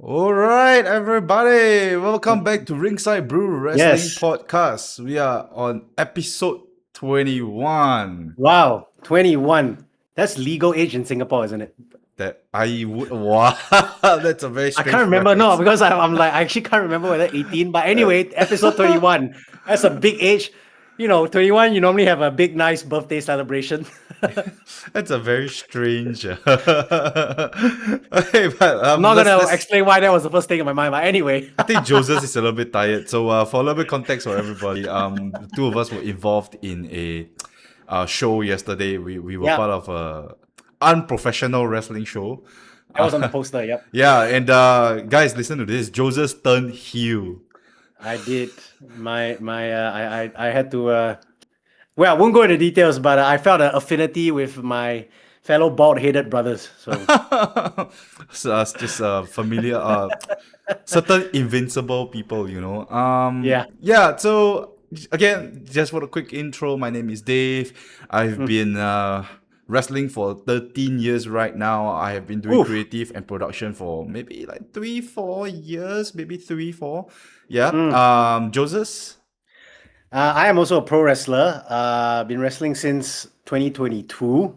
All right, everybody, welcome back to Ringside Brew Wrestling Yes. Podcast. We are on episode 21. Wow. 21. That's legal age in Singapore, isn't it? That I would wow, that's a very I strange can't remember. No, reference. because I'm like, I actually can't remember whether 18. But anyway, episode 21. That's a big age. 21, you normally have a big, nice birthday celebration. That's a very strange. Okay, but I'm not going to let's. explain why that was the first thing in my mind. But anyway. I think Joseph is a little bit tired. So for a little bit context for everybody, the two of us were involved in a show yesterday. We were Yeah. part of a unprofessional wrestling show. That was on the poster. Yep. Yeah, and guys, listen to this. Joseph turned heel. I did. I had to. Well, I won't go into details, but I felt an affinity with my fellow bald-headed brothers. So So it's just familiar, certain invincible people, Yeah. Yeah. So again, just for a quick intro, my name is Dave. I've been wrestling for 13 years right now. I have been doing Oof. creative and production for maybe like 3-4 years, maybe 3-4. Yeah. Joseph. I am also a pro wrestler. Been wrestling since 2022.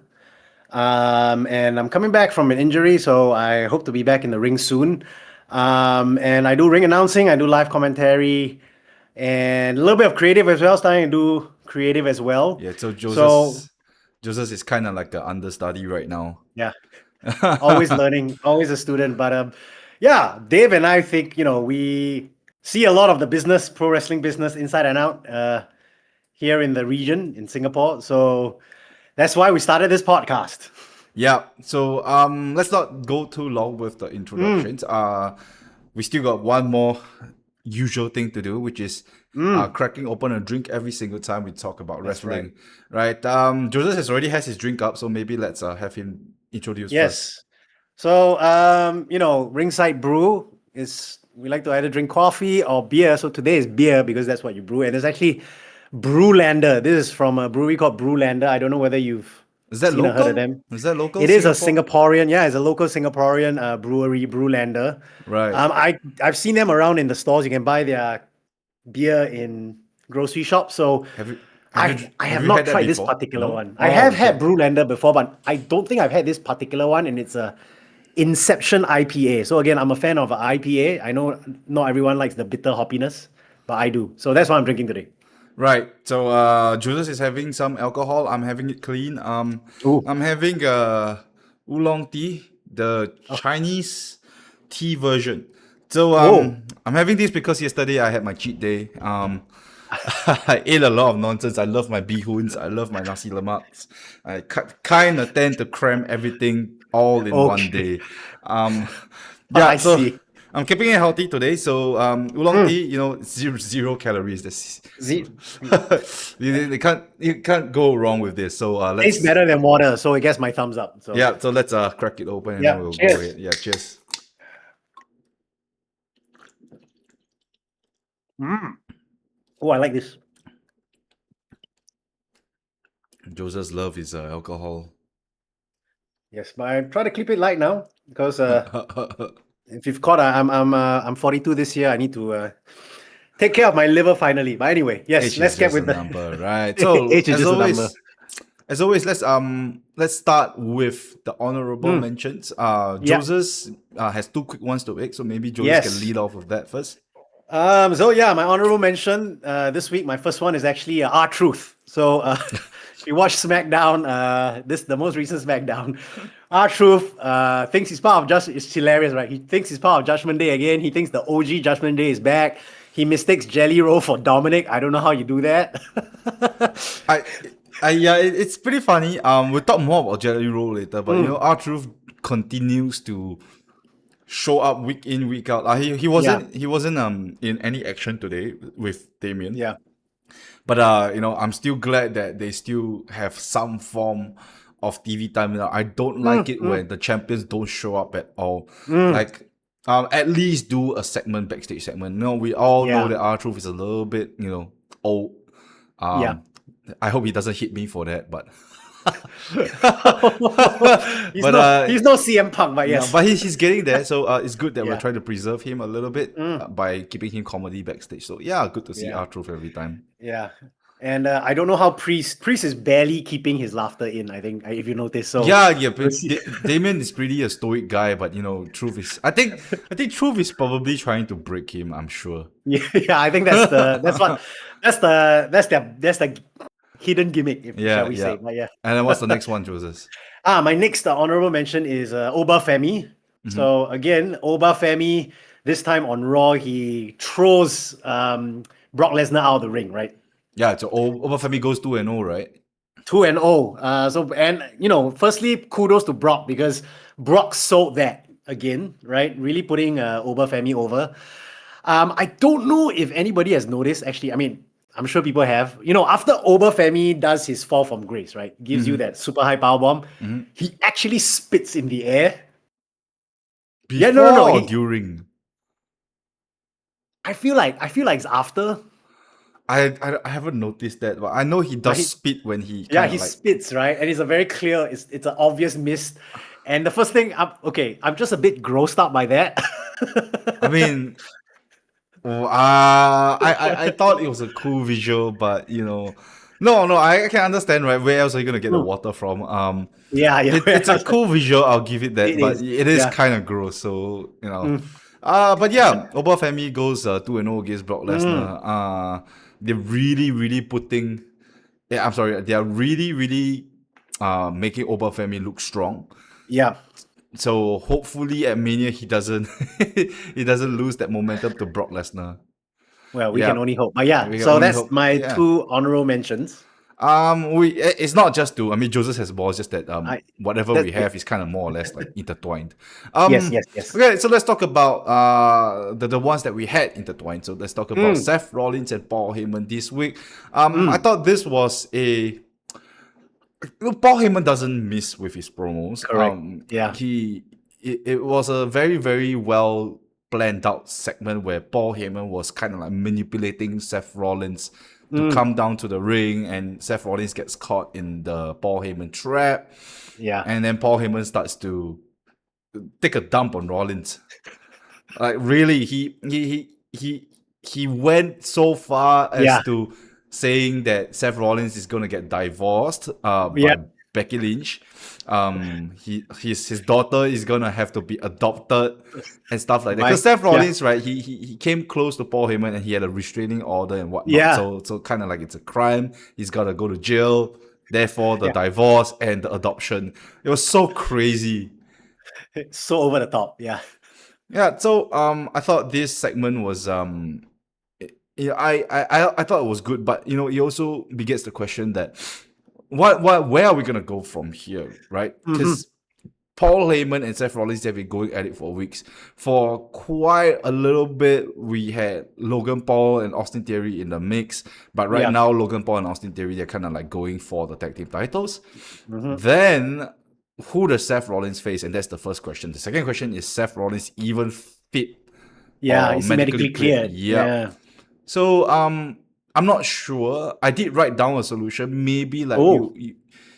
And I'm coming back from an injury, so I hope to be back in the ring soon. And I do ring announcing, I do live commentary, and a little bit of creative as well, starting to do creative as well. Yeah. So So, Joseph is kind of like an understudy right now. yeah, always learning, always a student. But yeah, Dave and I think, we see a lot of the business, pro wrestling business inside and out here in the region in Singapore. So that's why we started this podcast. Yeah, so let's not go too long with the introductions. We still got one more usual thing to do, which is cracking open a drink every single time we talk about wrestling. Right. Joseph has his drink up, so maybe let's have him introduce first. Yes. So, Ringside Brew is, we like to either drink coffee or beer. So today is beer because that's what you brew. And there's actually Brewlander. This is from a brewery called Brewlander. I don't know whether you've Is that seen or heard local? of them. Is that local? It is a Singapore? Singaporean, yeah, it's a local Singaporean brewery, Brewlander. Right. I've seen them around in the stores. You can buy their beer in grocery shops. So Have you I have you not had that tried this before? particular No? one. Oh, I have had okay. Brewlander before, but I don't think I've had this particular one, and it's a Inception IPA. So again, I'm a fan of IPA. I know not everyone likes the bitter hoppiness, but I do. So that's what I'm drinking today. Right. So Julius is having some alcohol. I'm having it clean. Ooh. I'm having oolong tea, the Chinese tea version. So I'm having this because yesterday I had my cheat day. I ate a lot of nonsense. I love my beehoons. I love my nasi lemaks. I kind of tend to cram everything all in one day. Yeah. I So see. I'm keeping it healthy today. So oolong tea, zero calories. That's you can't go wrong with this. So Tastes let's better than water, so it gets my thumbs up. So yeah. So let's crack it open and Yeah, then we'll cheers. go ahead. Yeah, cheers. Oh, I like this. Joseph's love is alcohol. Yes, but I try to keep it light now because if you've caught, I'm 42 this year. I need to take care of my liver finally. But anyway, yes, Age let's is get just with a the number, right? So Age is just a number. as always, let's start with the honorable mentions. Joseph has two quick ones to make, so maybe Joseph Yes. can lead off with that first. So yeah, my honorable mention this week. My first one is actually R-Truth. So if you watch SmackDown, the most recent SmackDown, R-Truth thinks he's part of it's hilarious, right? He thinks he's part of Judgment Day again. He thinks the OG Judgment Day is back. He mistakes Jelly Roll for Dominic. I don't know how you do that. Yeah, it's pretty funny. We'll talk more about Jelly Roll later, but R-Truth continues to show up week in, week out. He wasn't in any action today with Damien. Yeah. But I'm still glad that they still have some form of TV time. I don't like it when the champions don't show up at all. Like at least do a backstage segment. We all know that R-Truth is a little bit, old. I hope he doesn't hit me for that, but he's But he's no CM Punk, but yeah, yes. but he's getting there. So it's good that we're Yeah. trying to preserve him a little bit by keeping him comedy backstage. So yeah, good to see Yeah. R-Truth every time. Yeah. And I don't know how Priest is barely keeping his laughter in, I think, if you notice. So Yeah, but we'll see. Damien is pretty a stoic guy, but Truth is. I think Truth is probably trying to break him. I'm sure. Yeah, I think that's the hidden gimmick, shall we say? But yeah. And then what's the next one, Joseph? My next honorable mention is Oba Femi. So again, Oba Femi, this time on Raw, he throws Brock Lesnar out of the ring, right? Yeah, so Obafemi goes 2-0, right? 2-0. Firstly, kudos to Brock because Brock sold that again, right? Really putting Oba Femi over. I don't know if anybody has noticed, actually. I mean, I'm sure people have. After Oba Femi does his fall from grace, right? Gives you that super high power bomb, he actually spits in the air. Before no. Or during? I feel like it's after. I haven't noticed that, but I know he does spit when he spits, right? And it's a very clear, it's an obvious miss. And the first thing, I'm just a bit grossed out by that. I mean, I thought it was a cool visual, but no, I can understand, right? Where else are you gonna get the water from? It's a cool visual. I'll give it that, it is kind of gross. So but yeah, Oba Femi goes 2-0 against Brock Lesnar. They're really, really putting. Yeah, I'm sorry. They are really, really making Oba Femi look strong. Yeah. So hopefully at Mania he doesn't lose that momentum to Brock Lesnar. Well, we can only hope. But yeah, so that's my two honorable mentions. It's not just two. I mean, Joseph has balls. Just that whatever we have is kind of more or less like intertwined. Yes. Okay, so let's talk about the ones that we had intertwined. So let's talk about Seth Rollins and Paul Heyman this week. I thought this was Paul Heyman doesn't miss with his promos. Correct. It was a very, very well planned out segment where Paul Heyman was kind of like manipulating Seth Rollins to come down to the ring, and Seth Rollins gets caught in the Paul Heyman trap. Yeah. And then Paul Heyman starts to take a dump on Rollins. Like really, he went so far as to saying that Seth Rollins is gonna get divorced by Becky Lynch. His daughter is gonna have to be adopted and stuff like that. Because Seth Rollins, right? He came close to Paul Heyman and he had a restraining order and whatnot. Yeah. So kind of like it's a crime. He's gotta go to jail. Therefore, the divorce and the adoption. It was so crazy. So over the top. Yeah. Yeah. So I thought this segment was I thought it was good, but it also begets the question that where are we gonna go from here, right? Because Paul Heyman and Seth Rollins have been going at it for weeks. For quite a little bit, we had Logan Paul and Austin Theory in the mix, but right now Logan Paul and Austin Theory, they're kind of like going for the tag team titles. Then who does Seth Rollins face? And that's the first question. The second question is Seth Rollins even fit? Is medically cleared. Yeah. So I'm not sure. I did write down a solution. Maybe like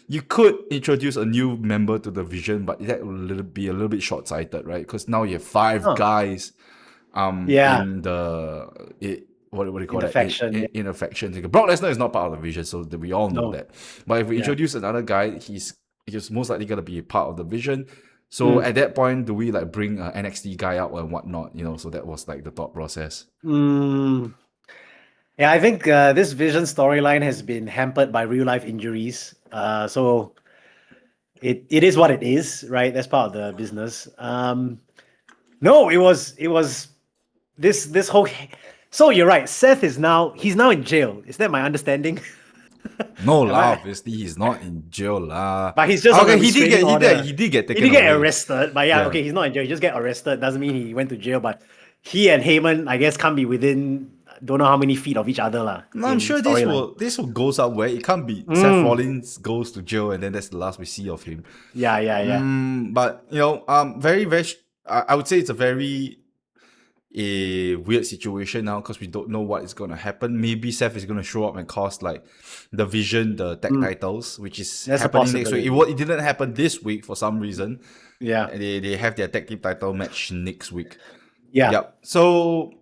you could introduce a new member to the Vision, but that will be a little bit short-sighted, right? Because now you have 5 guys in the what do you call that? In a faction. Brock Lesnar is not part of the Vision, so we all know that. But if we introduce another guy, he's most likely gonna be a part of the Vision. So at that point, do we like bring an NXT guy out and whatnot? So that was like the thought process. Yeah, I think this Vision storyline has been hampered by real life injuries. So it is what it is, right? That's part of the business. No, it was this whole. So you're right. Seth he's now in jail. Is that my understanding? No lah, obviously he's not in jail lah. But he's just he did get taken. He did get arrested, but okay, he's not in jail. He just get arrested. Doesn't mean he went to jail. But he and Heyman, I guess, can't be within don't know how many feet of each other lah. No, I'm sure this will go somewhere. It can't be Seth Rollins goes to jail and then that's the last we see of him. Yeah. But very, very. I would say it's a very. a weird situation now because we don't know what is going to happen. Maybe Seth is going to show up and cost like the Vision the tag titles, which is That's a happening next week. possibility. It didn't happen this week for some reason. Yeah. They have their tag team title match next week. Yeah. Yep. So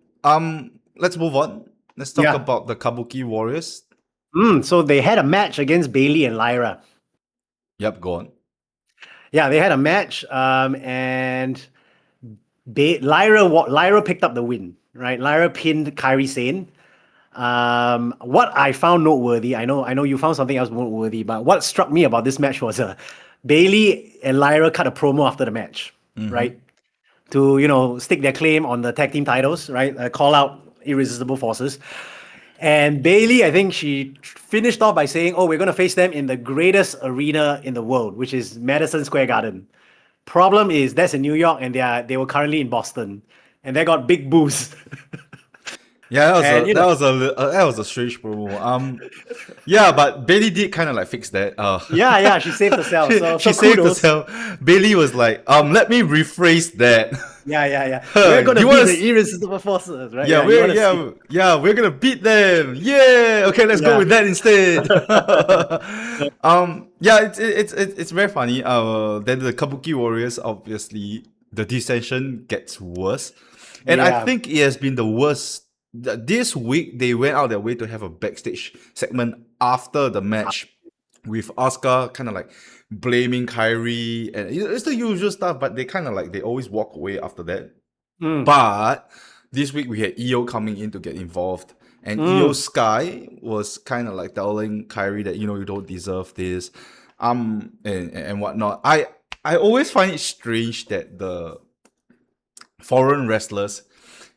let's move on. Let's talk Yeah. about the Kabuki Warriors. So they had a match against Bailey and Lyra. Yep, go on. Yeah, they had a match, and Lyra picked up the win, right? Lyra pinned Kairi Sane. What I found noteworthy, I know you found something else noteworthy, but what struck me about this match was Bailey and Lyra cut a promo after the match, right? To stick their claim on the tag team titles, right? Call out Irresistible Forces. And Bailey, I think she finished off by saying, "Oh, we're going to face them in the greatest arena in the world, which is Madison Square Garden." Problem is that's in New York, and they were currently in Boston, and they got big boos. Yeah, that was a strange promo. Yeah, but Bailey did kind of like fix that. Yeah, she saved herself. She saved herself. Bailey was like, let me rephrase that. Yeah. We're gonna beat the Irresistible Forces, right? Yeah, we're gonna beat them. Yeah. Okay, let's go with that instead. Yeah, it's very funny. Then the Kabuki Warriors, obviously, the dissension gets worse, and I think it has been the worst. This week they went out their way to have a backstage segment after the match with Asuka kind of like blaming Kairi, and it's the usual stuff, but they kind of like they always walk away after that. But this week we had Io coming in to get involved, and Io Sky was kind of like telling Kairi that you don't deserve this, and whatnot. I always find it strange that the foreign wrestlers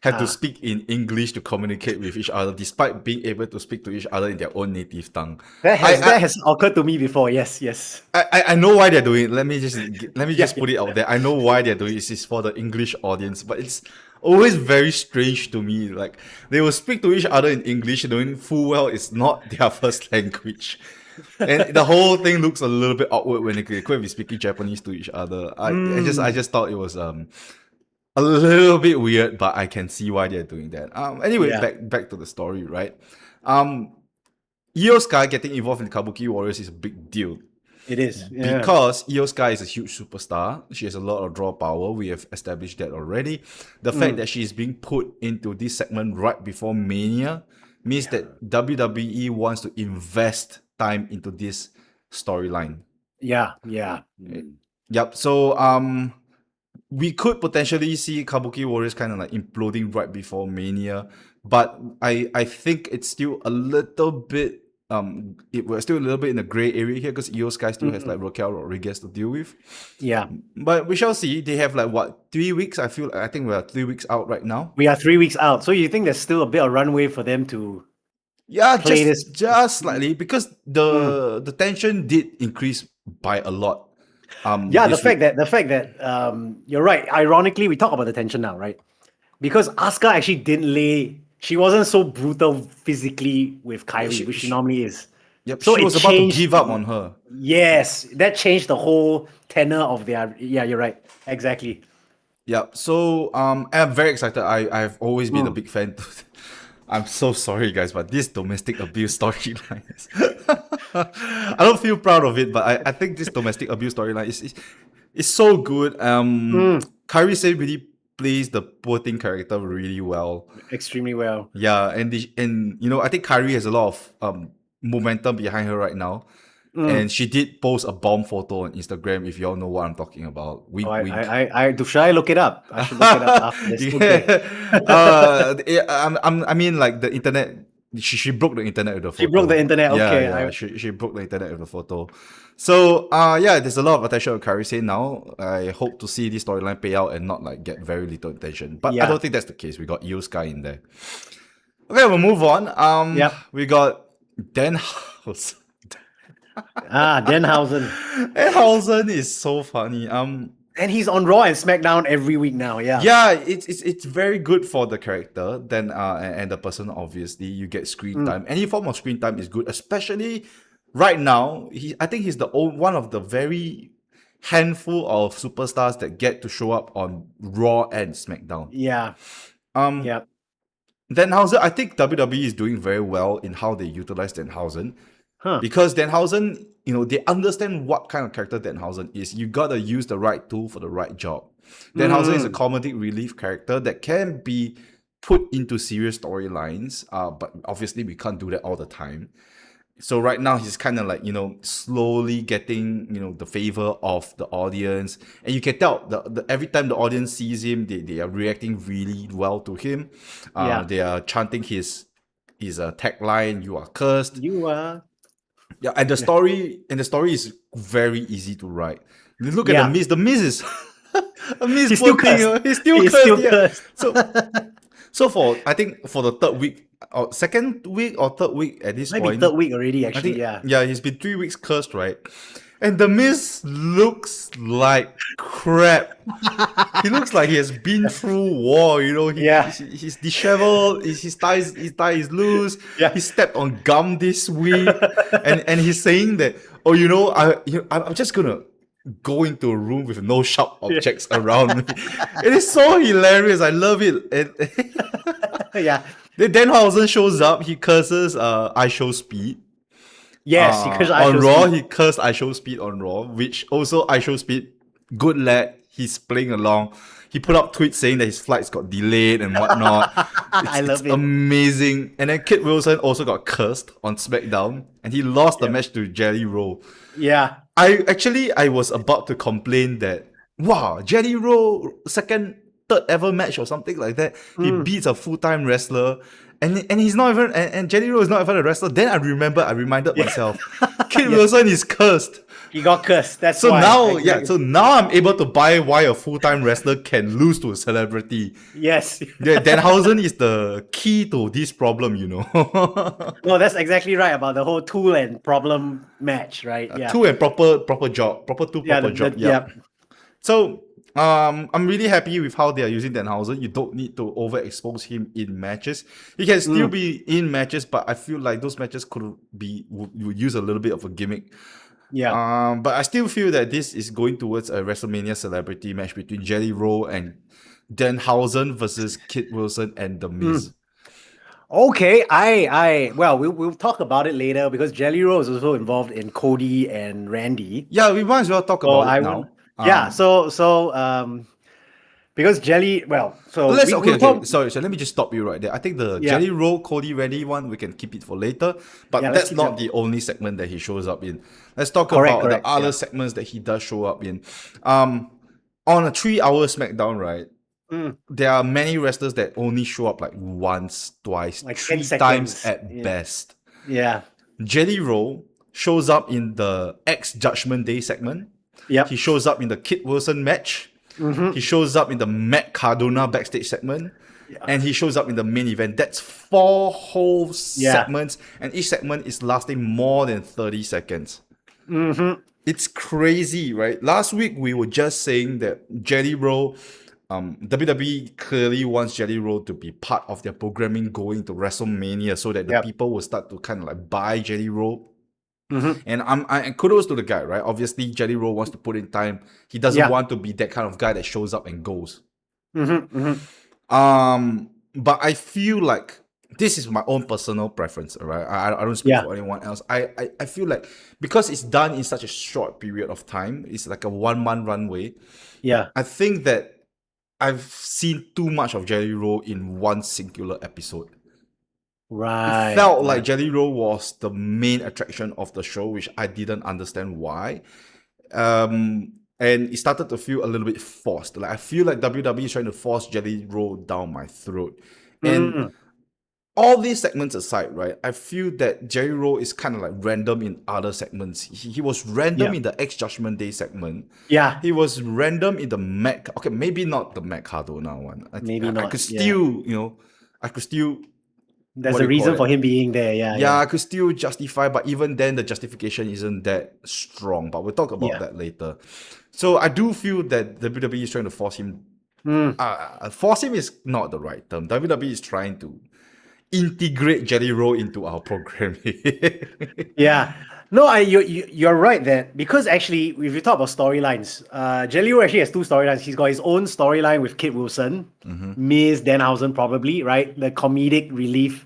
have to speak in English to communicate with each other, despite being able to speak to each other in their own native tongue. That has occurred to me before. Yes. I know why they're doing it. Let me just put it out there. I know why they're doing it. It's for the English audience, but it's always very strange to me. Like they will speak to each other in English, knowing full well it's not their first language. And the whole thing looks a little bit awkward when they could be speaking Japanese to each other. I just thought it was a little bit weird, but I can see why they're doing that. Anyway, back to the story, right? Io Sky getting involved in the Kabuki Warriors is a big deal. It is. Because Io Sky is a huge superstar. She has a lot of draw power. We have established that already. The fact that she's being put into this segment right before Mania means that WWE wants to invest time into this storyline. Yeah. Yep. So we could potentially see Kabuki Warriors kind of like imploding right before Mania, but I think it's still a little bit we're still a little bit in the gray area here because Io Sky still has like Raquel Rodriguez to deal with. Yeah. But we shall see. They have like 3 weeks? I think we're 3 weeks out right now. We are 3 weeks out. So you think there's still a bit of runway for them to play just slightly, because the tension did increase by a lot. The fact that you're right. Ironically, we talk about the tension now, right? Because Asuka actually she wasn't so brutal physically with Kairi, which she normally is. Yep, so she was about to give up on her. Yes, that changed the whole tenor of their. Yeah, you're right. Exactly. Yeah. So I'm very excited. I've always been a big fan. I'm so sorry, guys, but this domestic abuse storyline I don't feel proud of it, but I think this domestic abuse storyline is so good. Kairi Sane really plays the poor thing character really well. Extremely well. Yeah, and I think Kairi has a lot of momentum behind her right now. And she did post a bomb photo on Instagram, if you all know what I'm talking about. Should I look it up? I should look it up after this. I mean, like the internet, she broke the internet with the photo. She broke the internet, okay. Yeah, she broke the internet with the photo. So, there's a lot of attention on Kairi Sane now. I hope to see this storyline pay out and not like get very little attention. But I don't think that's the case. We got Io Sky in there. Okay, we'll move on. We got Danhausen. Danhausen. Danhausen is so funny. And he's on Raw and SmackDown every week now. Yeah, it's very good for the character. Then and the person, obviously, you get screen time. Any form of screen time is good, especially right now. I think he's one of the very handful of superstars that get to show up on Raw and SmackDown. Yeah. Yeah. Danhausen, I think WWE is doing very well in how they utilize Danhausen. Huh. Because Danhausen, they understand what kind of character Danhausen is. You gotta use the right tool for the right job. Danhausen is a comedic relief character that can be put into serious storylines, but obviously we can't do that all the time. So right now he's kind of like, slowly getting, the favor of the audience. And you can tell the every time the audience sees him, they are reacting really well to him. Yeah. They are chanting his tagline, "You are cursed." You are. Yeah, and the story is very easy to write. Look at Yeah. the Miz. The Miz is a Miz. He's still poor thing, cursed. He's still He's cursed. still Yeah. cursed. So I think for the third week or second week or third week at this Maybe point, third week already, I actually. think Yeah. he's been 3 weeks cursed, right? And the Miz looks like crap. He looks like he has been through war, he's disheveled, his tie is loose, Yeah. he stepped on gum this week, and he's saying that, I'm just gonna go into a room with no sharp objects around me. It is so hilarious. I love it. And Yeah. then Danhausen shows up, he curses I Show Speed. Yes, because I on show Raw, speed. he cursed I Show Speed on Raw, which also I Show Speed, good lad, he's playing along. He put up tweets saying that his flights got delayed and whatnot. I love it's it. amazing. And then Kit Wilson also got cursed on SmackDown, and he lost the match to Jelly Roll. Yeah. I was about to complain that, wow, Jelly Roll, third ever match or something like that. He beats a full-time wrestler. And he's not even, and Jelly Roll is not even a wrestler. Then I reminded myself, Kit Wilson is cursed. He got cursed. That's So why. now, Exactly. so now I'm able to buy why a full-time wrestler can lose to a celebrity. Yes. Danhausen is the key to this problem, No, that's exactly right about the whole tool and problem match, right? Yeah. Tool and proper job, proper tool, Yeah, proper job. Yeah. So I'm really happy with how they are using Danhausen. You don't need to overexpose him in matches. He can still be in matches, but I feel like those matches would use a little bit of a gimmick. Yeah. But I still feel that this is going towards a WrestleMania celebrity match between Jelly Roll and Danhausen versus Kit Wilson and The Miz. Okay, we'll talk about it later because Jelly Roll is also involved in Cody and Randy. Yeah, we might as well talk about it now. Because Jelly, Sorry, so let me just stop you right there. I think the Jelly Roll, Cody, Randy one, we can keep it for later. But Yeah, let's that's keep not that. the only segment that he shows up in. Let's talk Correct, about the other segments that he does show up in. On a 3-hour SmackDown, right? There are many wrestlers that only show up like once, twice, Like 3 10 seconds. times at best. Yeah. Jelly Roll shows up in the X Judgment Day segment. Yep. He shows up in the Kit Wilson match. He shows up in the Matt Cardona backstage segment. And he shows up in the main event. That's 4 whole segments. And each segment is lasting more than 30 seconds. It's crazy, right? Last week, we were just saying that Jelly Roll, WWE clearly wants Jelly Roll to be part of their programming going to WrestleMania so that the people will start to kind of like buy Jelly Roll. And and kudos to the guy, right? Obviously, Jelly Roll wants to put in time. He doesn't want to be that kind of guy that shows up and goes. But I feel like this is my own personal preference, right? I don't speak for anyone else. I feel like because it's done in such a short period of time, it's like a 1-month runway. Yeah. I think that I've seen too much of Jelly Roll in one singular episode. Right. It felt like Jelly Roll was the main attraction of the show, which I didn't understand why. And it started to feel a little bit forced. Like I feel like WWE is trying to force Jelly Roll down my throat. And all these segments aside, right, I feel that Jelly Roll is kind of like random in other segments. He was random in the X Judgment Day segment. Yeah. He was random in the Mac. Okay, maybe not the Mac Cardona one. Maybe not, I could still, I could still. There's what do a you call reason it? for him being there. Yeah, I could still justify, but even then, the justification isn't that strong. But we'll talk about that later. So I do feel that WWE is trying to force him. Force him is not the right term. WWE is trying to integrate Jelly Roll into our program. Yeah. No, you're right that because actually, if you talk about storylines, Jelly actually has two storylines. He's got his own storyline with Kit Wilson, Miz Danhausen, probably, right? The comedic relief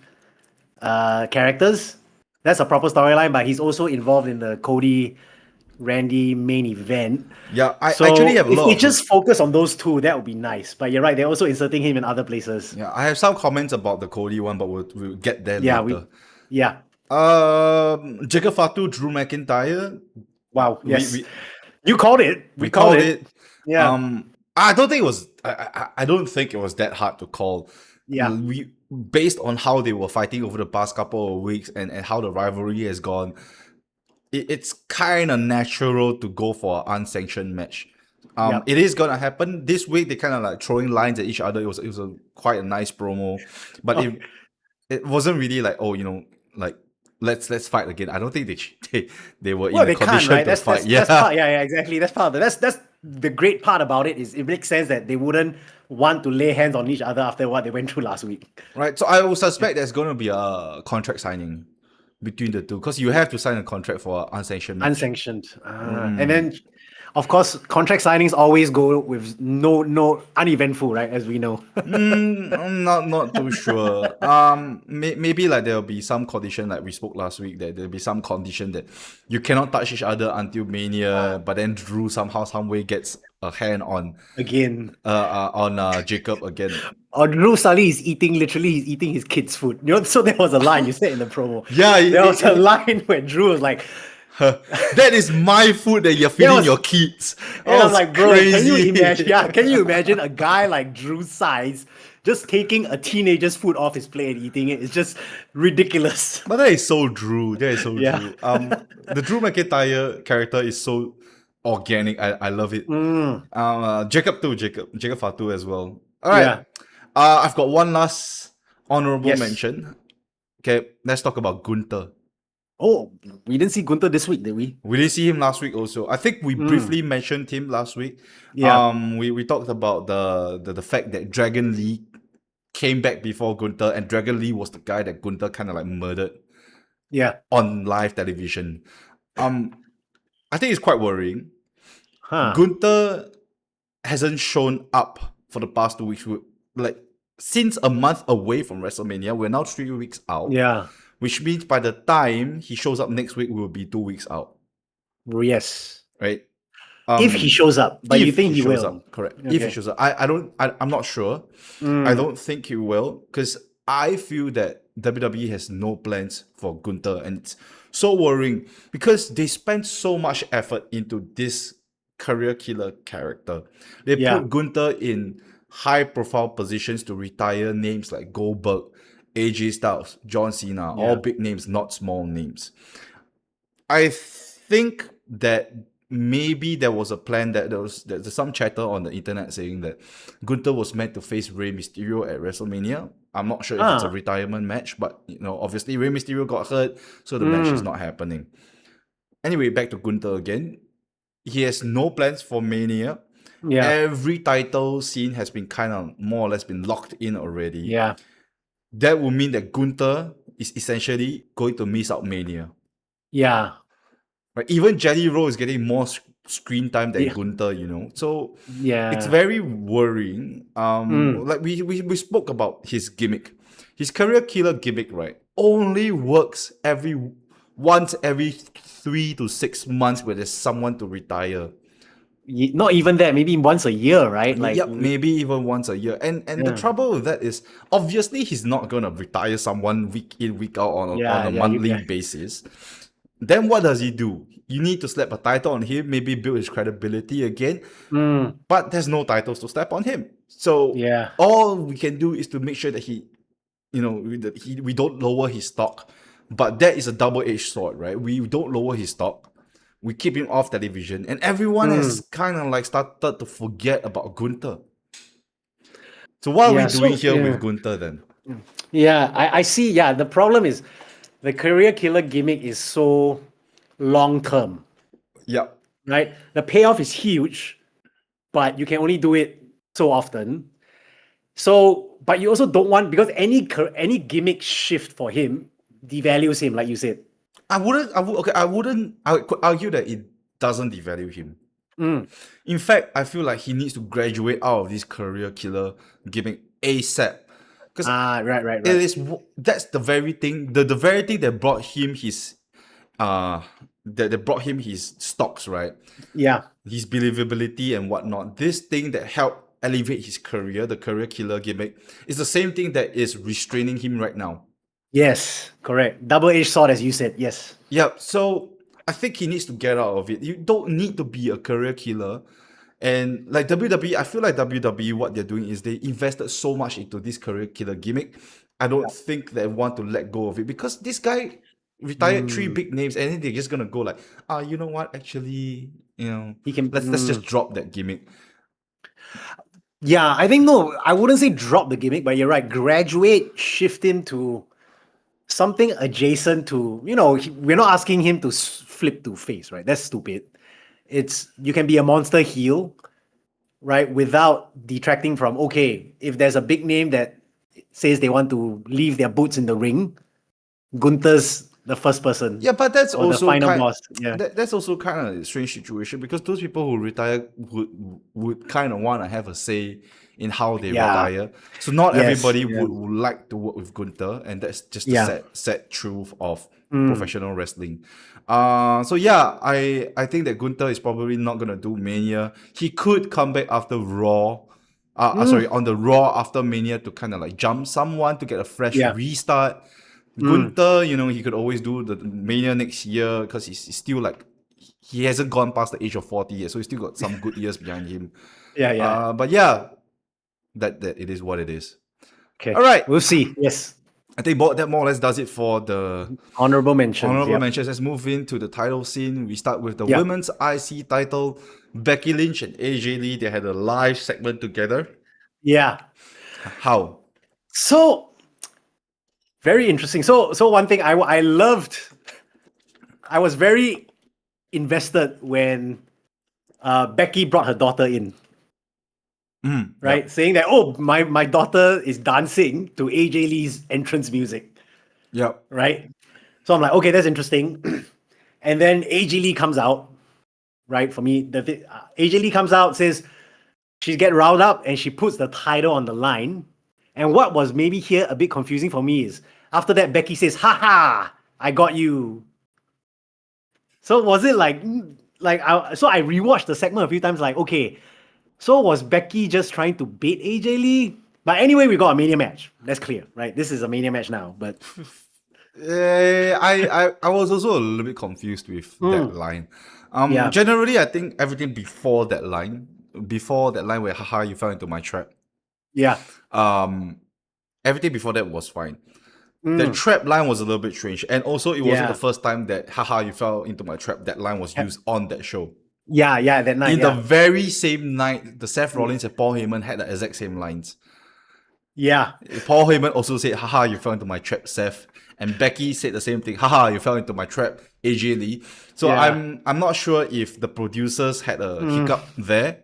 characters. That's a proper storyline, but he's also involved in the Cody Randy main event. Yeah, I actually So have a if lot they of just focus on those two, that would be nice. But you're right, they're also inserting him in other places. yeah, I have some comments about the Cody one, but we'll get there Yeah, later. yeah. Jacob Fatu, Drew McIntyre. Wow. We Yes. we, You called it. we called it. Yeah. I don't think it was. I don't think it was that hard to call. Yeah. We based on how they were fighting over the past couple of weeks and how the rivalry has gone. It's kind of natural to go for an unsanctioned match. Yep. It is gonna happen this week. They kind of like throwing lines at each other. It was quite a nice promo, but it wasn't really like, oh, like let's fight again. I don't think they were Well, in they a condition can't, right? to That's fight. that's, Yeah, that's part, yeah, exactly. That's part of it. That's the great part about it is it makes sense that they wouldn't want to lay hands on each other after what they went through last week. right. So I will suspect there's going to be a contract signing between the two because you have to sign a contract for an unsanctioned match. Unsanctioned. And then, of course, contract signings always go with no uneventful, right? As we know. I'm not too sure. Maybe like there'll be some condition like we spoke last week that there'll be some condition that you cannot touch each other until Mania, but then Drew somehow some way gets a hand on Again. on Jacob again. Or Drew Sully is literally he's eating his kids' food. So there was a line you said in the promo. Yeah, there was a line where Drew was like, that is my food that you're feeding your kids. And I was like, bro, crazy. can you imagine? Yeah, can you imagine a guy like Drew's size just taking a teenager's food off his plate and eating it? It's just ridiculous. But that is so Drew. That is so Yeah. Drew. The Drew McIntyre character is so organic. I love it. Jacob Fatu as well. All right. Yeah. I've got one last honorable Yes. mention. Okay, let's talk about Gunther. Oh, we didn't see Gunther this week, did we? We didn't see him last week also. I think we briefly mentioned him last week. Yeah. We talked about the fact that Dragon Lee came back before Gunther, and Dragon Lee was the guy that Gunther kind of like murdered Yeah. on live television. I think it's quite worrying. Huh. Gunther hasn't shown up for the past 2 weeks. Like since a month away from WrestleMania, we're now 3 weeks out. Yeah. Which means by the time he shows up next week, we will be 2 weeks out. Yes. Right? If he shows up, but you If think he shows will? up, correct. If Okay. he shows up. I'm not sure. I don't think he will, because I feel that WWE has no plans for Gunther, and it's so worrying because they spent so much effort into this career killer character. They Yeah. put Gunther in high profile positions to retire names like Goldberg, AJ Styles, John Cena, all big names, not small names. I think that maybe there was a plan that there's some chatter on the internet saying that Gunther was meant to face Rey Mysterio at WrestleMania. I'm not sure if it's a retirement match, but obviously Rey Mysterio got hurt, so the match is not happening. Anyway, back to Gunther again. He has no plans for Mania. Yeah. Every title scene has been kind of more or less been locked in already. Yeah. That would mean that Gunther is essentially going to miss out Mania. Yeah. Right? Even Jelly Roll is getting more screen time than Gunther, So it's very worrying. Like we spoke about his gimmick. His career killer gimmick, right? Only works once every 3 to 6 months where there's someone to retire. Not even that, maybe once a year, right? Like, Yep, maybe even once a year. And the trouble with that is obviously he's not gonna retire someone week in, week out on a monthly basis. Then what does he do? You need to slap a title on him, maybe build his credibility again. But there's no titles to slap on him. So all we can do is to make sure that we don't lower his stock. But that is a double-edged sword, right? We don't lower his stock. We keep him off television, and everyone has kind of like started to forget about Gunther. So what are we doing here with Gunther then? Yeah, I see. Yeah, the problem is the career killer gimmick is so long term. Yeah. Right? The payoff is huge, but you can only do it so often. So, but you also don't want, because any gimmick shift for him devalues him, like you said. I would could argue that it doesn't devalue him. In fact, I feel like he needs to graduate out of this career killer gimmick ASAP. Because Right. it is that's the very thing, the very thing that brought him his that brought him his stocks, right? Yeah. His believability and whatnot. This thing that helped elevate his career, the career killer gimmick, is the same thing that is restraining him right now. Yes, correct. Double-edged sword, as you said. Yes. Yeah, so I think he needs to get out of it. You don't need to be a career killer. And like WWE, I feel like WWE, what they're doing is they invested so much into this career killer gimmick. I don't think they want to let go of it, because this guy retired 3 big names, and then they're just gonna go like, you know what? Actually, He can. let's just drop that gimmick. Yeah, I think no. I wouldn't say drop the gimmick, but you're right. Graduate, shift him to something adjacent to. We're not asking him to flip to face, right? That's stupid. You can be a monster heel, right, without detracting from, okay, if there's a big name that says they want to leave their boots in the ring, Gunther's the first person. Yeah, but that's or the also final kind, boss. Yeah. that's also kind of a strange situation, because those people who retire would kind of want to have a say in how they retire. So not Yes, everybody yeah. would like to work with Gunther, and that's just the Yeah. sad truth of professional wrestling. So yeah, I think that Gunther is probably not gonna do Mania. He could come back after Raw. On the Raw after Mania, to kind of like jump someone to get a fresh Yeah. restart. Gunther, he could always do the Mania next year, because he's still like, he hasn't gone past the age of 40 yet, so he's still got some good years behind him. Yeah. But yeah, that it is what it is. Okay. All right. We'll see. Yes. I think that more or less does it for the Honorable mentions. honorable Yep. mentions. Let's move into the title scene. We start with the Yeah. women's IC title. Becky Lynch and AJ Lee, they had a live segment together. Yeah. How? So very interesting. So one thing I loved, I was very invested when Becky brought her daughter in. Right? Saying that, my daughter is dancing to AJ Lee's entrance music. Yep. Right? So I'm like, okay, that's interesting. And then AJ Lee comes out, right? For me, AJ Lee comes out, says she get riled up, and she puts the title on the line. And what was maybe here a bit confusing for me is, after that, Becky says, "Ha, I got you." So was it so I rewatched the segment a few times, like, okay, so was Becky just trying to bait AJ Lee? But anyway, we got a Mania match. That's clear, right? This is a Mania match now, but I was also a little bit confused with that line. Yeah. Generally, I think everything before that line where haha you fell into my trap, yeah. everything before that was fine. The trap line was a little bit strange, and also it wasn't Yeah. the first time that haha you fell into my trap, that line was used on that show. Yeah, that night. In the very same night, the Seth Rollins and Paul Heyman had the exact same lines. Yeah. Paul Heyman also said, haha, you fell into my trap, Seth. And Becky said the same thing, haha, you fell into my trap, AJ Lee. So Yeah. I'm not sure if the producers had a hiccup there.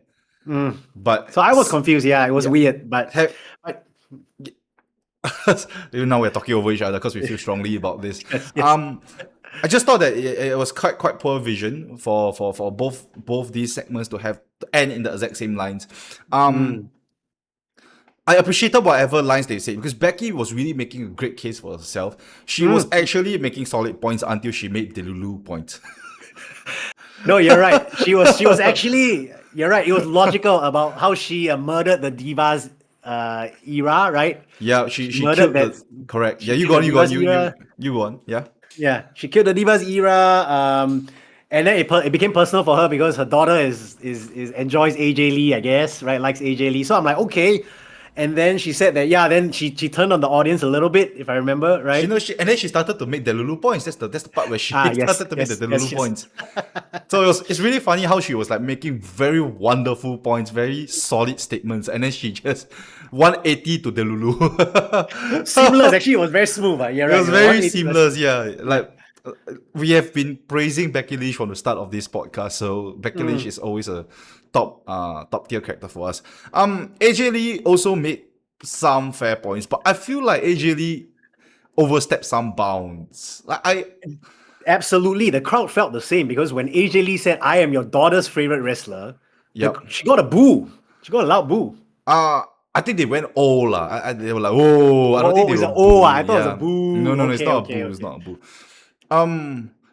But So I was confused. Yeah, it was weird, but even now we're talking over each other because we feel strongly about this. Yes. I just thought that it was quite poor vision for both these segments to end in the exact same lines. I appreciated whatever lines they said, because Becky was really making a great case for herself. She was actually making solid points until she made Delulu points. No, you're right. She was actually, you're right. It was logical about how she murdered the Divas era, right? Yeah, she murdered killed that. correct. Yeah, killed the Divas era. you go on. Yeah. Yeah, she killed the Divas era, and then it became personal for her because her daughter is enjoys AJ Lee, I guess, right? Likes AJ Lee. So I'm like, okay. And then she said that, then she turned on the audience a little bit, if I remember, right? And then she started to make Delulu points. That's the part where she started to make the Delulu points. So it's really funny how she was like making very wonderful points, very solid statements, and then she just 180 to Delulu. Seamless. Actually, it was very smooth. Yeah, right. It was very seamless. Yeah, like we have been praising Becky Lynch from the start of this podcast, so Becky Lynch is always a top tier character for us. AJ Lee also made some fair points, but I feel like AJ Lee overstepped some bounds. Absolutely, the crowd felt the same because when AJ Lee said, "I am your daughter's favorite wrestler," she got a boo. She got a loud boo. I think they went all they were like, oh, I don't think they were booing. I thought it was a boo. No, it's not a boo. It's not a boo.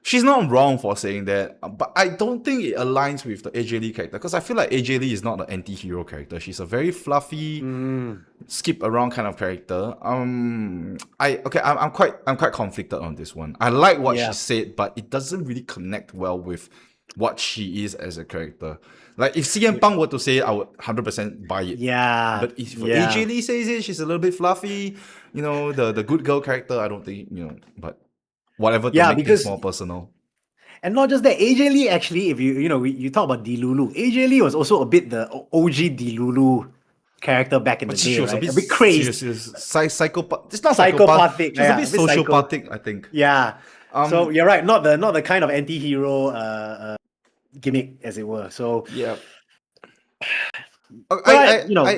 She's not wrong for saying that, but I don't think it aligns with the AJ Lee character because I feel like AJ Lee is not an anti-hero character. She's a very fluffy, skip around kind of character. I'm quite conflicted on this one. I like what she said, but it doesn't really connect well with what she is as a character. Like if CM Punk were to say it, I would 100% buy it. Yeah. But if AJ Lee says it, she's a little bit fluffy. You know, the good girl character. I don't think but. Whatever to make things more personal. And not just that, AJ Lee actually, if you talk about Delulu, AJ Lee was also a bit the OG Delulu character back in the day, she was right? a bit crazy. Psychopath. It's not psychopathic. She's a bit sociopathic, I think. Yeah. So you're right, not the kind of anti-hero gimmick, as it were. So yeah.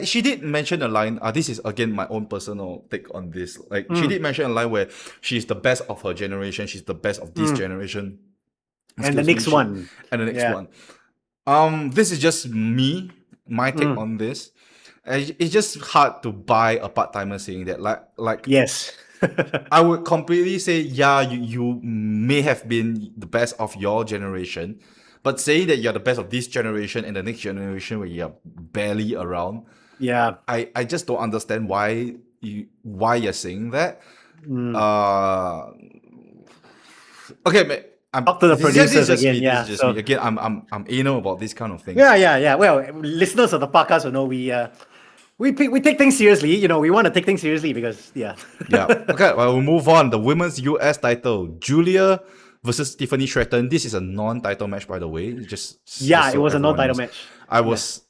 She did mention a line. This is again my own personal take on this. Like she did mention a line where she's the best of her generation. She's the best of this generation. And the next one. This is just my take on this. It's just hard to buy a part-timer saying that. Like yes. I would completely say, you may have been the best of your generation. But saying that you're the best of this generation and the next generation where you're barely around, I just don't understand why you're saying that. Okay, I'm talk to the producers again. Me. Again, I'm anal about this kind of thing. Yeah. Well, listeners of the podcast will know we take things seriously. You know, we want to take things seriously because yeah. Okay, well, we'll move on. The women's US title, Julia versus Tiffany Stratton. This is a non-title match, by the way. It was a non-title match. I was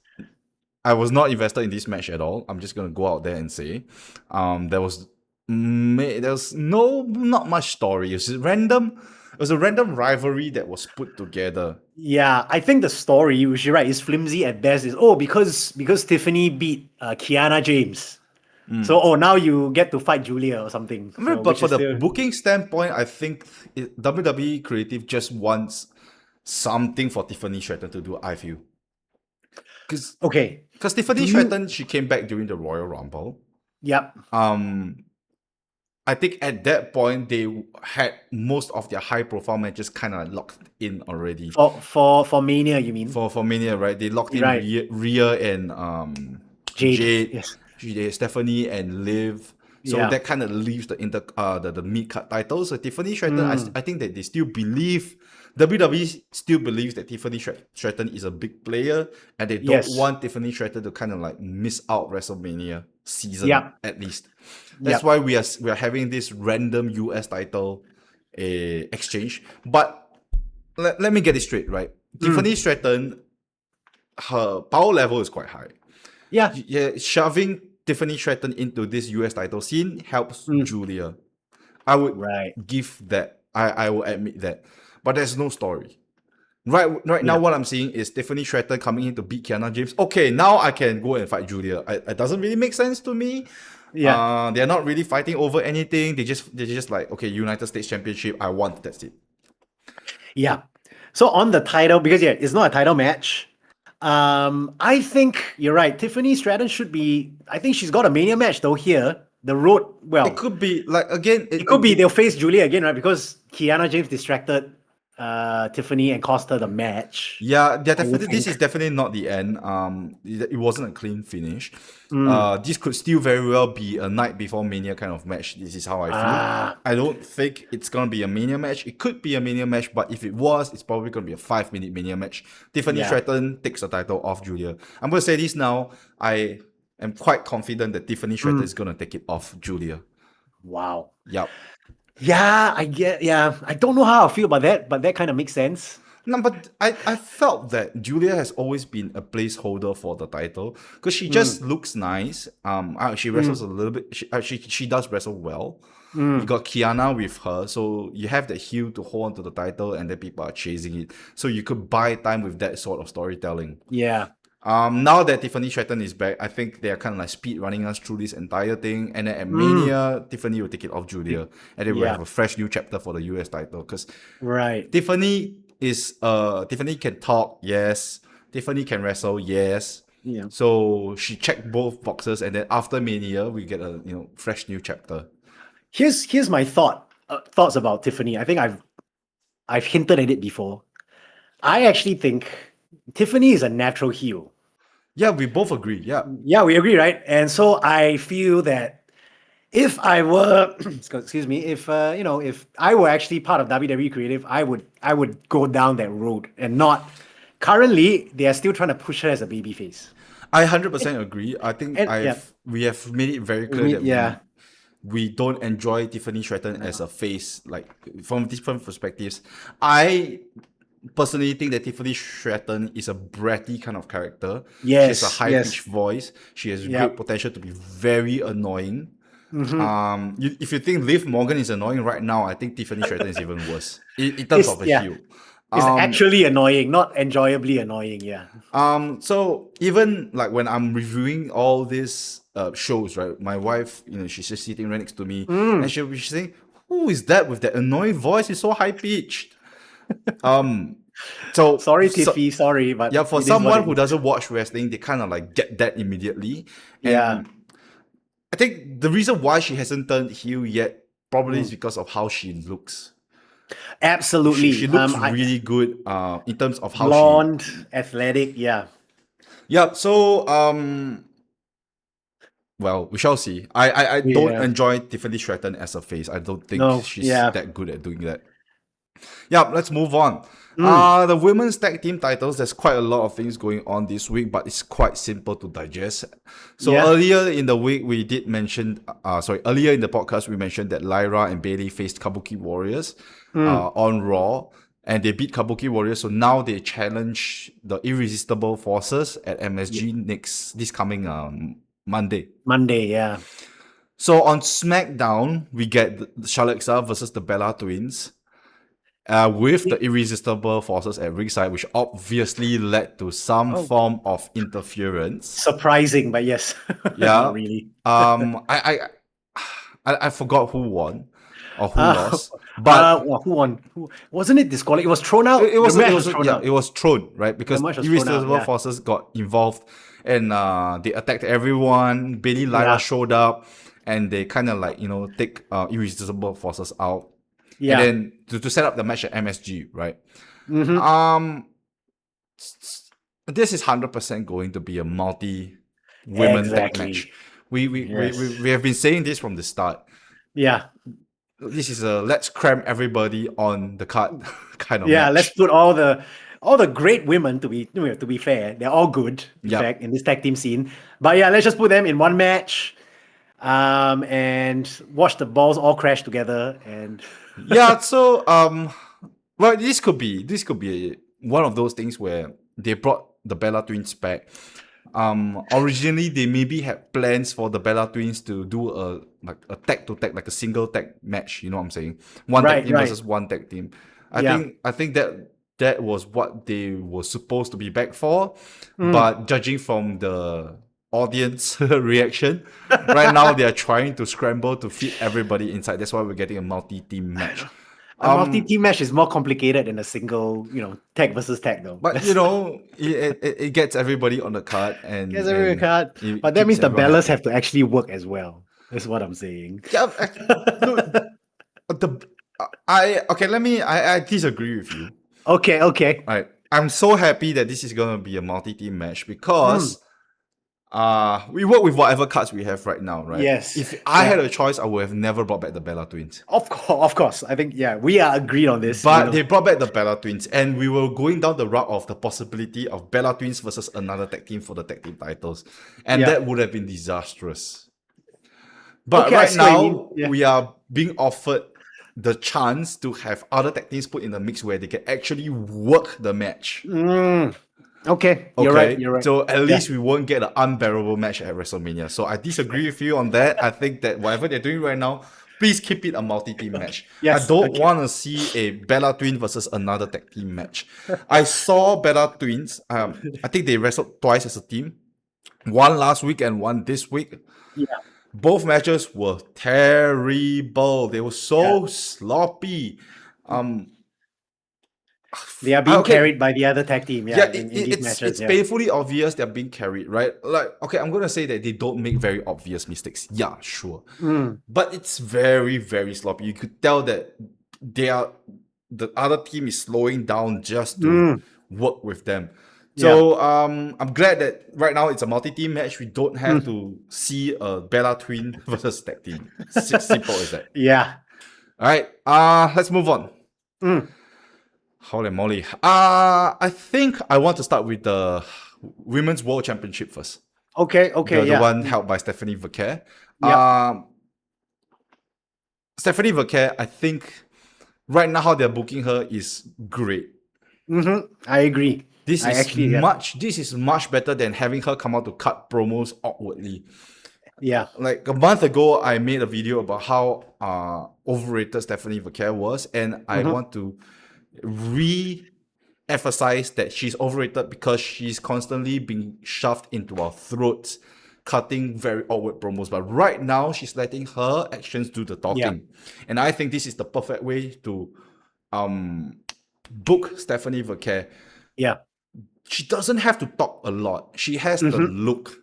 not invested in this match at all. I'm just gonna go out there and say, there was not much story. It was random. It was a random rivalry that was put together. Yeah, I think the story, which you're right, is flimsy at best. Is because Tiffany beat Kiana James. So, now you get to fight Julia or something. But for the booking standpoint, I think WWE Creative just wants something for Tiffany Stratton to do, I feel. Because Tiffany Stratton, she came back during the Royal Rumble. Yep. I think at that point, they had most of their high-profile matches kind of locked in already. For Mania, you mean? For Mania, right? They locked in Rhea and Jade. Yes. Stephanie and Liv, so that kind of leaves the mid-card title. So Tiffany Stratton, I think that they still believe, WWE still believes that Tiffany Stratton is a big player, and they don't want Tiffany Stratton to kind of like miss out WrestleMania season at least. That's why we are having this random US title exchange. But let me get it straight, right? Tiffany Stratton, her power level is quite high. Yeah, shoving Tiffany Stratton into this US title scene helps Julia. I would give that. I will admit that. But there's no story. Right now, what I'm seeing is Tiffany Stratton coming in to beat Kiana James. Okay, now I can go and fight Julia. It doesn't really make sense to me. Yeah, they're not really fighting over anything. They're just like, okay, United States Championship. I want. That's it. Yeah. So on the title, because it's not a title match. I think you're right. Tiffany Stratton should be. I think she's got a Mania match though here. The road. Well, it could be like again. It could be they'll face Julia again, right? Because Kiana James distracted Tiffany and cost her the match. Yeah, this is definitely not the end. It wasn't a clean finish. This could still very well be a night before Mania kind of match. This is how I feel. I don't think it's gonna be a Mania match. It could be a Mania match, but if it was, it's probably gonna be a 5-minute Mania match. Tiffany Stratton takes the title off Julia. I'm gonna say this now. I am quite confident that Tiffany Stratton is gonna take it off Julia. Wow. Yep. Yeah, I get. Yeah, I don't know how I feel about that, but that kind of makes sense. No, but I felt that Julia has always been a placeholder for the title because she just looks nice. She wrestles a little bit. She does wrestle well. You got Kiana with her, so you have the heel to hold on to the title, and then people are chasing it. So you could buy time with that sort of storytelling. Yeah. Now that Tiffany Stratton is back, I think they are kind of like speed running us through this entire thing. And then at Mania, Tiffany will take it off Julia. And then we'll have a fresh new chapter for the US title. Because Tiffany can talk, yes. Tiffany can wrestle, yes. Yeah. So she checked both boxes, and then after Mania, we get a fresh new chapter. Here's my thoughts about Tiffany. I think I've hinted at it before. I actually think Tiffany is a natural heel. Yeah, we both agree. Yeah. Yeah, we agree, right? And so I feel that if I were, excuse me, if I were actually part of WWE Creative, I would go down that road and not. Currently, they are still trying to push her as a babyface. I 100% agree. I think we have made it very clear that we don't enjoy Tiffany Stratton as a face, like from different perspectives. I personally think that Tiffany Stratton is a bratty kind of character. Yes, she has a high-pitched voice. She has great potential to be very annoying. If you think Liv Morgan is annoying right now, I think Tiffany Stratton is even worse in terms of a heel. It's actually annoying, not enjoyably annoying. Yeah. So even like when I'm reviewing all these shows, right? My wife, she's just sitting right next to me, and she'll be saying, "Who is that with that annoying voice? It's so high pitched." So sorry, Tiffy, sorry, but yeah, for someone who doesn't watch wrestling, they kind of like get that immediately. And I think the reason why she hasn't turned heel yet probably is because of how she looks. Absolutely, she looks really good in terms of how blonde, athletic. Yeah. So well, we shall see. I don't enjoy Tiffany Stratton as a face. I don't think she's that good at doing that. Yeah, let's move on. The women's tag team titles, there's quite a lot of things going on this week, but it's quite simple to digest. So earlier in the week, we did mention, earlier in the podcast, we mentioned that Lyra and Bayley faced Kabuki Warriors on Raw, and they beat Kabuki Warriors. So now they challenge the Irresistible Forces at MSG this coming Monday. Yeah. So on SmackDown, we get Shalexa versus the Bella Twins. With the Irresistible Forces at ringside, which obviously led to some form of interference. Surprising, but yes. Yeah. Not really. I forgot who won or who lost. But who won? Wasn't it disqualified? It was thrown out. It was thrown, right? Because Irresistible Forces got involved and they attacked everyone. Bayley Lyra showed up and they kind of like, take Irresistible Forces out. Yeah. And then to set up the match at MSG, right? This is 100% going to be a multi-women tag match. We have been saying this from the start. Yeah. This is a let's cram everybody on the card kind of match. Yeah, let's put all the great women, to be fair. They're all good, in fact, in this tag team scene. But yeah, let's just put them in one match. And watch the balls all crash together and so well, this could be one of those things where they brought the Bella Twins back. Originally they maybe had plans for the Bella Twins to do a tag to tag, like a single tag match, you know what I'm saying? One tag team versus one tag team. I think that was what they were supposed to be back for, but judging from the audience reaction, right now they are trying to scramble to fit everybody inside. That's why we're getting a multi-team match. A multi-team match is more complicated than a single, tag versus tag, though. But it gets everybody on the card and gets everybody on the card. But that means the Bellas have to actually work as well. That's what I'm saying. Yeah, I disagree with you. Okay. All right. I'm so happy that this is gonna be a multi-team match because we work with whatever cards we have right now, right? Yes. If I had a choice, I would have never brought back the Bella Twins. Of course. I think, we are agreed on this. But they brought back the Bella Twins, and we were going down the route of the possibility of Bella Twins versus another tag team for the tag team titles. And that would have been disastrous. But right now, we are being offered the chance to have other tag teams put in the mix where they can actually work the match. Okay, you're right. So at least we won't get an unbearable match at WrestleMania. So I disagree with you on that. I think that whatever they're doing right now Please keep it a multi-team match. Yes, I don't okay. want to see a Bella Twin versus another tag team match. I saw Bella Twins. I think they wrestled twice as a team. One last week and one this week. Yeah. Both matches were terrible. They were so sloppy. They are being okay. carried by the other tag team. Yeah, in these matches. It's painfully obvious they're being carried, right? Like, okay, I'm gonna say that they don't make very obvious mistakes. Yeah, sure. But it's very, very sloppy. You could tell that the other team is slowing down just to work with them. So I'm glad that right now it's a multi-team match. We don't have to see a Bella Twin versus tag team. Simple as that. Yeah. All right. Let's move on. Holy moly. I think I want to start with the Women's World Championship first. Okay. The one held by Stephanie Vercaer. Stephanie Vercaer, I think right now how they're booking her is great. I agree. This is much better than having her come out to cut promos awkwardly. Yeah. Like a month ago, I made a video about how overrated Stephanie Vercaer was, and I want to re-emphasize that she's overrated because she's constantly being shoved into our throats, cutting very awkward promos. But right now, she's letting her actions do the talking. And I think this is the perfect way to book Stephanie Vercaer. Yeah. She doesn't have to talk a lot. She has the look.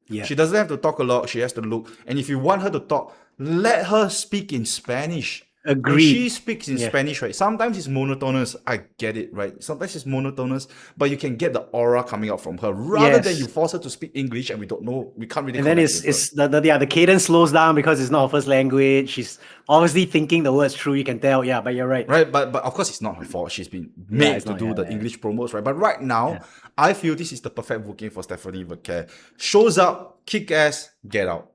Yeah. She doesn't have to talk a lot. She has to look. And if you want her to talk, let her speak in Spanish. Agreed. When she speaks in Spanish, right? Sometimes it's monotonous. I get it, right? Sometimes it's monotonous, but you can get the aura coming out from her rather than you force her to speak English and we don't know. We can't really. And then the cadence slows down because it's not her first language. She's obviously thinking the words through. You can tell. Yeah, but you're right. Right, but of course it's not her fault. She's been made to do the English promos, right? But right now, I feel this is the perfect booking for Stephanie Vercaer. Shows up, kick ass, get out.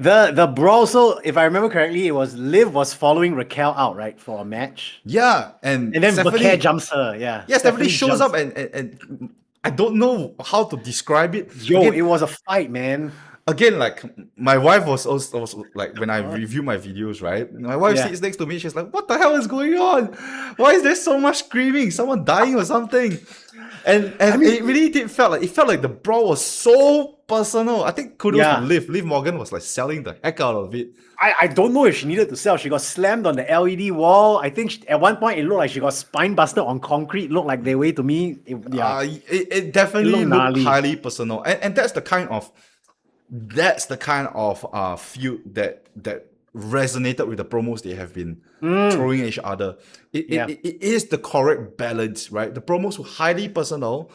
The brawl, so if I remember correctly, it was Liv was following Raquel out, right, for a match. Yeah, and then Vercaer jumps her. Yeah. Yeah, Stephanie shows up and I don't know how to describe it. Again, it was a fight, man. Again, like my wife was also like when I review my videos, right? My wife sits next to me. She's like, "What the hell is going on? Why is there so much screaming? Someone dying or something?" And I mean, it really did felt like the brawl was so personal. I think kudos to Liv. Liv Morgan was like selling the heck out of it. I don't know if she needed to sell. She got slammed on the LED wall. I think at one point it looked like she got spine busted on concrete. It looked like the way to me. It definitely looked highly personal, and that's the kind of feud that resonated with the promos they have been throwing at each other. It is the correct balance, right? The promos were highly personal.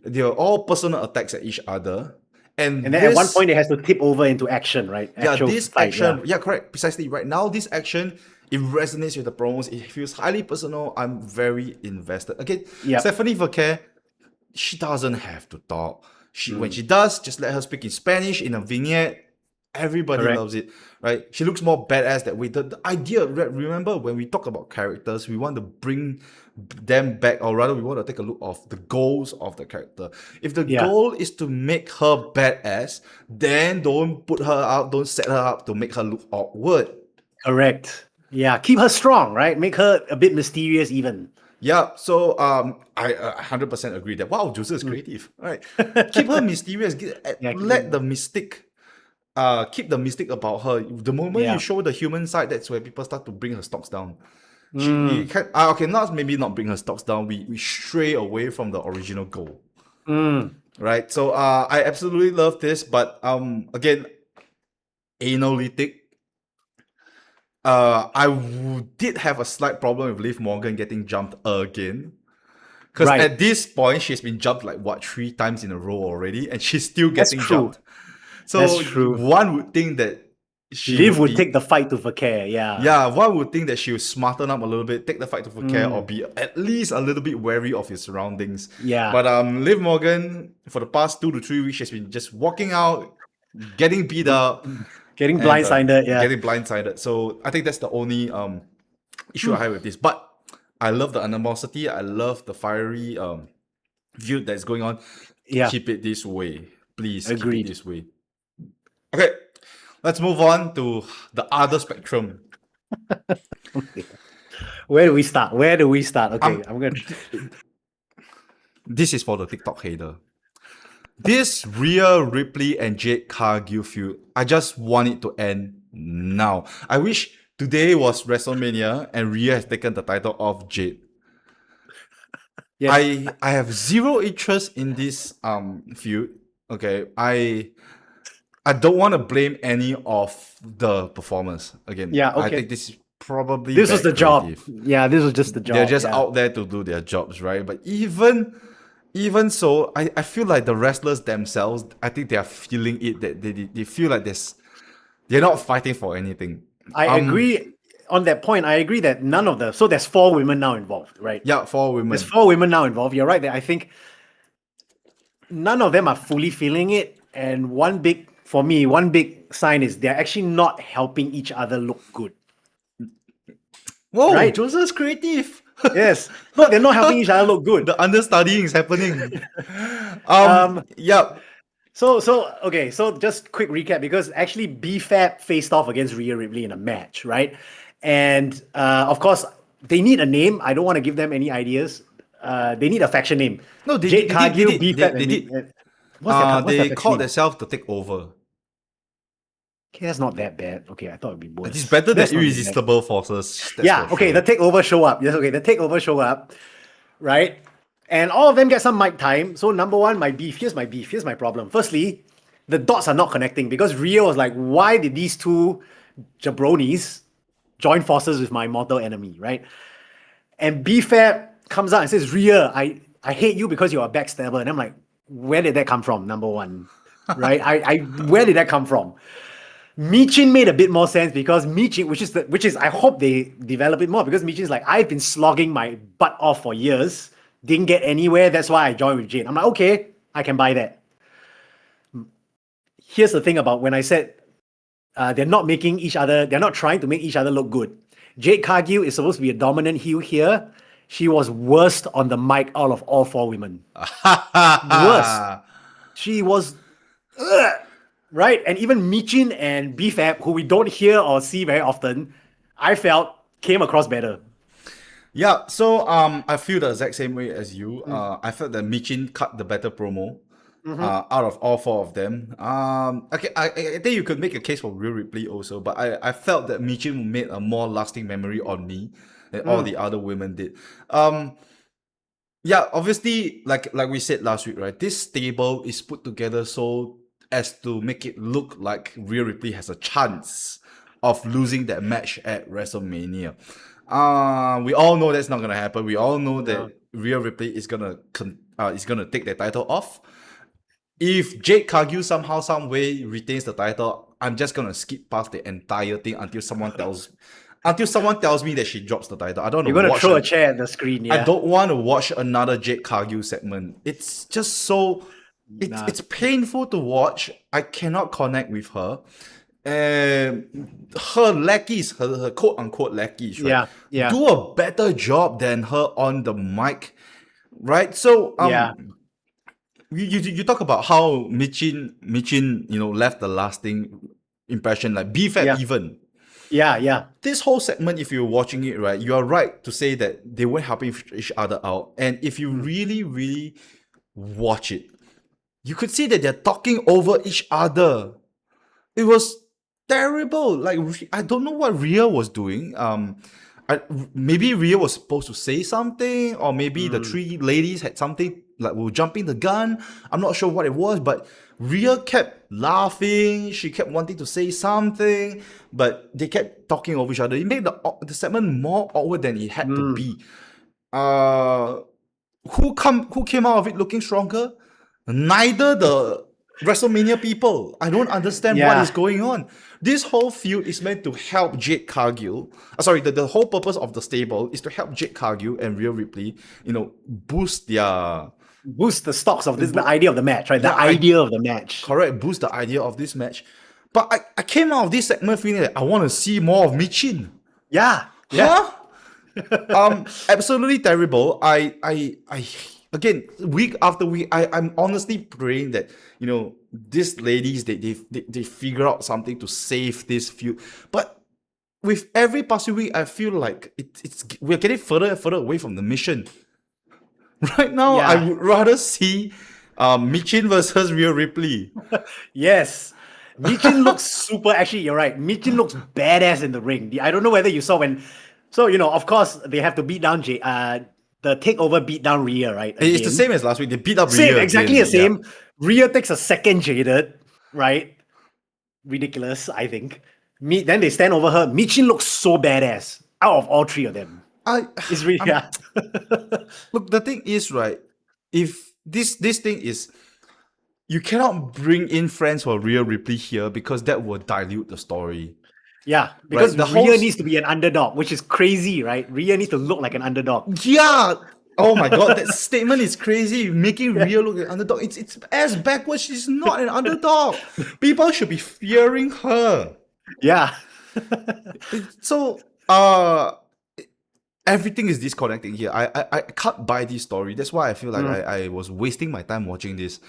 They were all personal attacks at each other. And then at one point it has to tip over into action, right? Correct. Precisely. Right now, this action, it resonates with the promos. It feels highly personal. I'm very invested. Again, Stephanie Vercaer, she doesn't have to talk. When she does, just let her speak in Spanish in a vignette. Everybody loves it, right? She looks more badass that way. The idea, remember when we talk about characters, we want to bring them back, or rather we want to take a look of the goals of the character. If the goal is to make her badass, then don't set her up to make her look awkward. Correct. Yeah, keep her strong, right? Make her a bit mysterious even. Yeah, so I 100% agree that Jose is creative. Right, keep her mysterious. Let the mystic. Keep the mystic about her. The moment you show the human side, that's where people start to bring her stocks down. Not bring her stocks down. We stray away from the original goal. Right. So I absolutely love this, but again, analytic. Did have a slight problem with Liv Morgan getting jumped again. Because at this point, she's been jumped 3 times in a row already, and she's still getting jumped. So one would think that Liv would take the fight to Vercaer, Yeah, one would think that she would smarten up a little bit, take the fight to Vercaer, or be at least a little bit wary of his surroundings. Yeah. But Liv Morgan, for the past 2 to 3 weeks, she's been just walking out, getting beat up. Getting blindsided, Getting blindsided. So I think that's the only issue I have with this. But I love the animosity. I love the fiery feud that's going on. Yeah. Keep it this way. Please Agreed. keep it this way. Okay. let's move on to the other spectrum. Where do we start? Okay, I'm gonna. This is for the TikTok hater. This Rhea Ripley and Jade Cargill feud, I just want it to end now. I wish today was WrestleMania and Rhea has taken the title off Jade. Yes. I have zero interest in this feud. Okay, I don't want to blame any of the performers. Again, Yeah, I okay. think this is probably This was bad the job. creative. Yeah, this was just the job. They're just yeah. out there to do their jobs, right? But even so, I feel like the wrestlers themselves, I think they are feeling it, that they feel like they're not fighting for anything. I agree on that point. I agree that none of the so there's 4 women now involved, right? Yeah, 4 women. There's 4 women now involved. You're right. That I think none of them are fully feeling it. And one big sign is they're actually not helping each other look good. Whoa, Right. Joseph's creative. Yes. No, they're not helping each other look good. The understudying is happening. Yeah. So okay, so just quick recap, because actually BFAB faced off against Rhea Ripley in a match, right? And of course, they need a name. I don't want to give them any ideas. They need a faction name. No, they Jade did. Cargill, They BFAB, did. and what's They their called faction name? themselves to take over. Okay, that's not that bad. Okay, I thought it'd be worse. It's better than That's not that bad. Irresistible Forces. That's Yeah, for okay, sure. the takeover show up. Yes, okay, the takeover show up, right? And all of them get some mic time. So number one, my beef. Here's my problem. Firstly, the dots are not connecting, because Rhea was like, why did these 2 jabronis join forces with my mortal enemy, right? And BFAB comes out and says, Rhea, I hate you because you're a backstabber. And I'm like, where did that come from? Number one, right? Where did that come from? Michin made a bit more sense, because Michin, which is I hope they develop it more, because Michin's like, I've been slogging my butt off for years, didn't get anywhere, that's why I joined with Jade. I'm like, okay, I can buy that. Here's the thing about when I said they're not trying to make each other look good. Jade Cargill is supposed to be a dominant heel here. She was worst on the mic out of all 4 women. Worst. She was right? And even Michin and BFAB, who we don't hear or see very often, I felt came across better. Yeah, so I feel the exact same way as you. I felt that Michin cut the better promo out of all 4 of them. Okay, I think you could make a case for Rhea Ripley also, but I felt that Michin made a more lasting memory on me than all the other women did. Yeah, obviously, like we said last week, right? This stable is put together so as to make it look like Rhea Ripley has a chance of losing that match at WrestleMania. We all know that's not gonna happen. We all know that Rhea Ripley is gonna take the title off. If Jade Cargill somehow, some way retains the title, I'm just gonna skip past the entire thing until someone tells me that she drops the title. I don't. You're gonna throw a chair at the screen. Yeah. I don't want to watch another Jade Cargill segment. It's just so. It's painful to watch. I cannot connect with her. Her lackeys, her quote unquote lackeys, right? Yeah. Do a better job than her on the mic, right? So you talk about how Michin left the lasting impression, like BFAB even. Yeah. This whole segment, if you're watching it, right, you are right to say that they were helping each other out. And if you really, really watch it, you could see that they're talking over each other. It was terrible. Like, I don't know what Rhea was doing. Maybe Rhea was supposed to say something, or maybe the 3 ladies had something, like, were jumping the gun. I'm not sure what it was, but Rhea kept laughing. She kept wanting to say something, but they kept talking over each other. It made the segment more awkward than it had to be. Who came out of it looking stronger? Neither the WrestleMania people. I don't understand what is going on. This whole feud is meant to help Jade Cargill. The whole purpose of the stable is to help Jade Cargill and Rhea Ripley, boost the stocks of this, the idea of the match, right? The idea of the match. Correct, boost the idea of this match. But I came out of this segment feeling that I want to see more of Michin. Yeah. Huh? Absolutely terrible. I again, week after week, I'm honestly praying that these ladies, they figure out something to save this feud. But with every passing week, I feel like we're getting further and further away from the mission. Right now, I would rather see Michin versus Rhea Ripley. Yes. Michin looks super. Actually, you're right. Michin looks badass in the ring. I don't know whether you saw when. So, of course, they have to beat down the takeover beat down Rhea, right? It's the same as last week. They beat up Rhea. Rhea. Exactly again. the same. Yeah. Rhea takes a second jaded, right? Ridiculous, I think. Then they stand over her. Michin looks so badass out of all three of them. It's really, Look, the thing is, right? If this thing is, you cannot bring in friends for Rhea Ripley here because that will dilute the story. Yeah, because Rhea needs to be an underdog, which is crazy, right? Rhea needs to look like an underdog. Yeah. Oh my god, that statement is crazy. Making Rhea look like an underdog. It's ass backwards. She's not an underdog. People should be fearing her. Yeah. So everything is disconnecting here. I can't buy this story. That's why I feel like I was wasting my time watching this.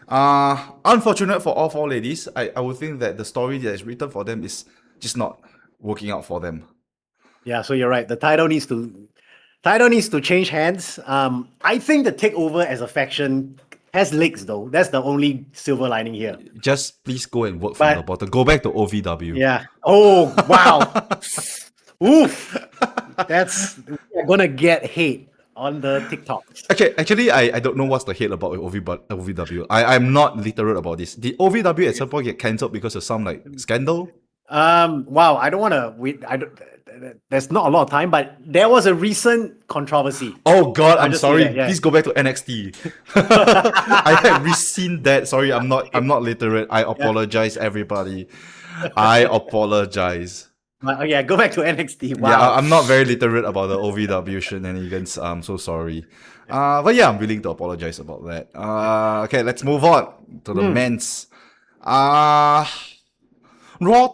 Unfortunate for all four ladies. I would think that the story that is written for them is just not working out for them. Yeah, so you're right. The title needs to change hands. I think the takeover as a faction has legs though. That's the only silver lining here. Just please go and work from the bottom. Go back to OVW. Yeah. Oh wow. Oof. We're gonna get hate on the TikTok. Actually, I don't know what's the hate about OVW. I'm not literate about this. Did OVW at some point get cancelled because of some scandal? Wow, I don't want to. There's not a lot of time, but there was a recent controversy. Oh God, I'm sorry. Please go back to NXT. I have seen that. Sorry, I'm not literate. I apologize, everybody. I apologize. Yeah, go back to NXT. Wow. Yeah, I'm not very literate about the OVW shenanigans. I'm so sorry. But yeah, I'm willing to apologize about that. Okay, let's move on to the men's. Raw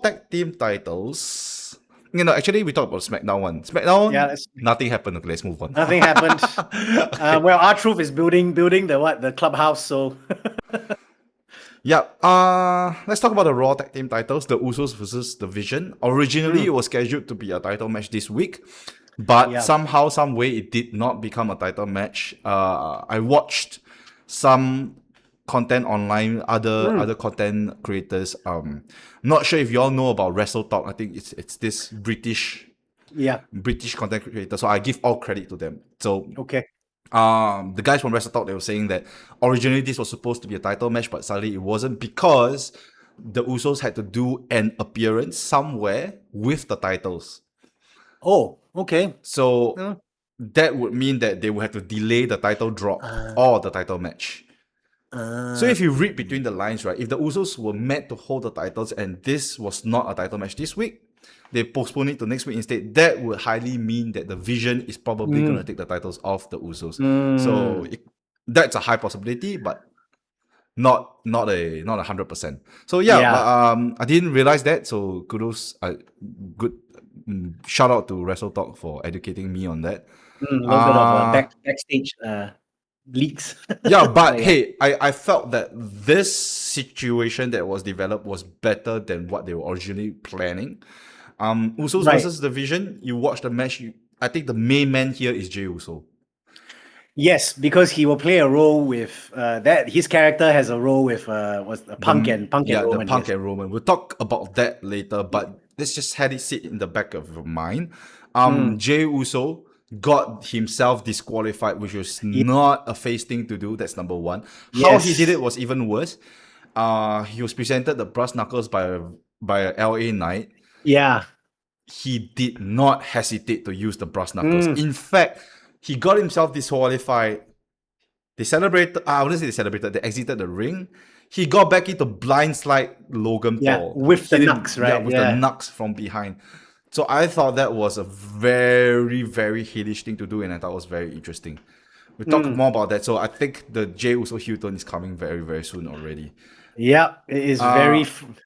Tag Team titles. Actually, we talked about SmackDown one. SmackDown, nothing happened. Okay, let's move on. Nothing happened. Well, R-Truth is building the clubhouse, so... Yeah, let's talk about the Raw Tag Team titles, the Usos versus The Vision. Originally, it was scheduled to be a title match this week, but somehow, some way, it did not become a title match. I watched some content online, other content creators. Not sure if you all know about Wrestle Talk. I think it's this British content creator. So I give all credit to them. So okay. The guys from Wrestle Talk, they were saying that originally this was supposed to be a title match, but suddenly it wasn't because the Usos had to do an appearance somewhere with the titles. Oh, okay. So that would mean that they would have to delay the title drop or the title match. So if you read between the lines, right, if the Usos were meant to hold the titles and this was not a title match this week, they postpone it to next week instead, that would highly mean that the Vision is probably going to take the titles off the Usos. So that's a high possibility, but not 100%. So I didn't realize that. So kudos, good shout out to Wrestle Talk for educating me on that. A little bit of backstage leaks. Yeah, but hey, I felt that this situation that was developed was better than what they were originally planning. Usos versus The Vision, you watch the match, I think the main man here is Jey Uso. Yes, because he will play a role with that. His character has a role with Punk and Roman. The Punk and Roman. We'll talk about that later, but let's just have it sit in the back of your mind. Jey Uso got himself disqualified, which was not a face thing to do. That's number one. How he did it was even worse. He was presented the brass knuckles by a LA Knight. Yeah. He did not hesitate to use the brass knuckles. In fact, he got himself disqualified. They celebrated. I wouldn't say they celebrated. They exited the ring. He got back into blindside Logan Paul. With the knucks, right? Yeah, with the knucks from behind. So I thought that was a very, very heelish thing to do, and I thought it was very interesting. We'll talk more about that. So I think the Jey Uso heel turn is coming very, very soon already. Yeah, it is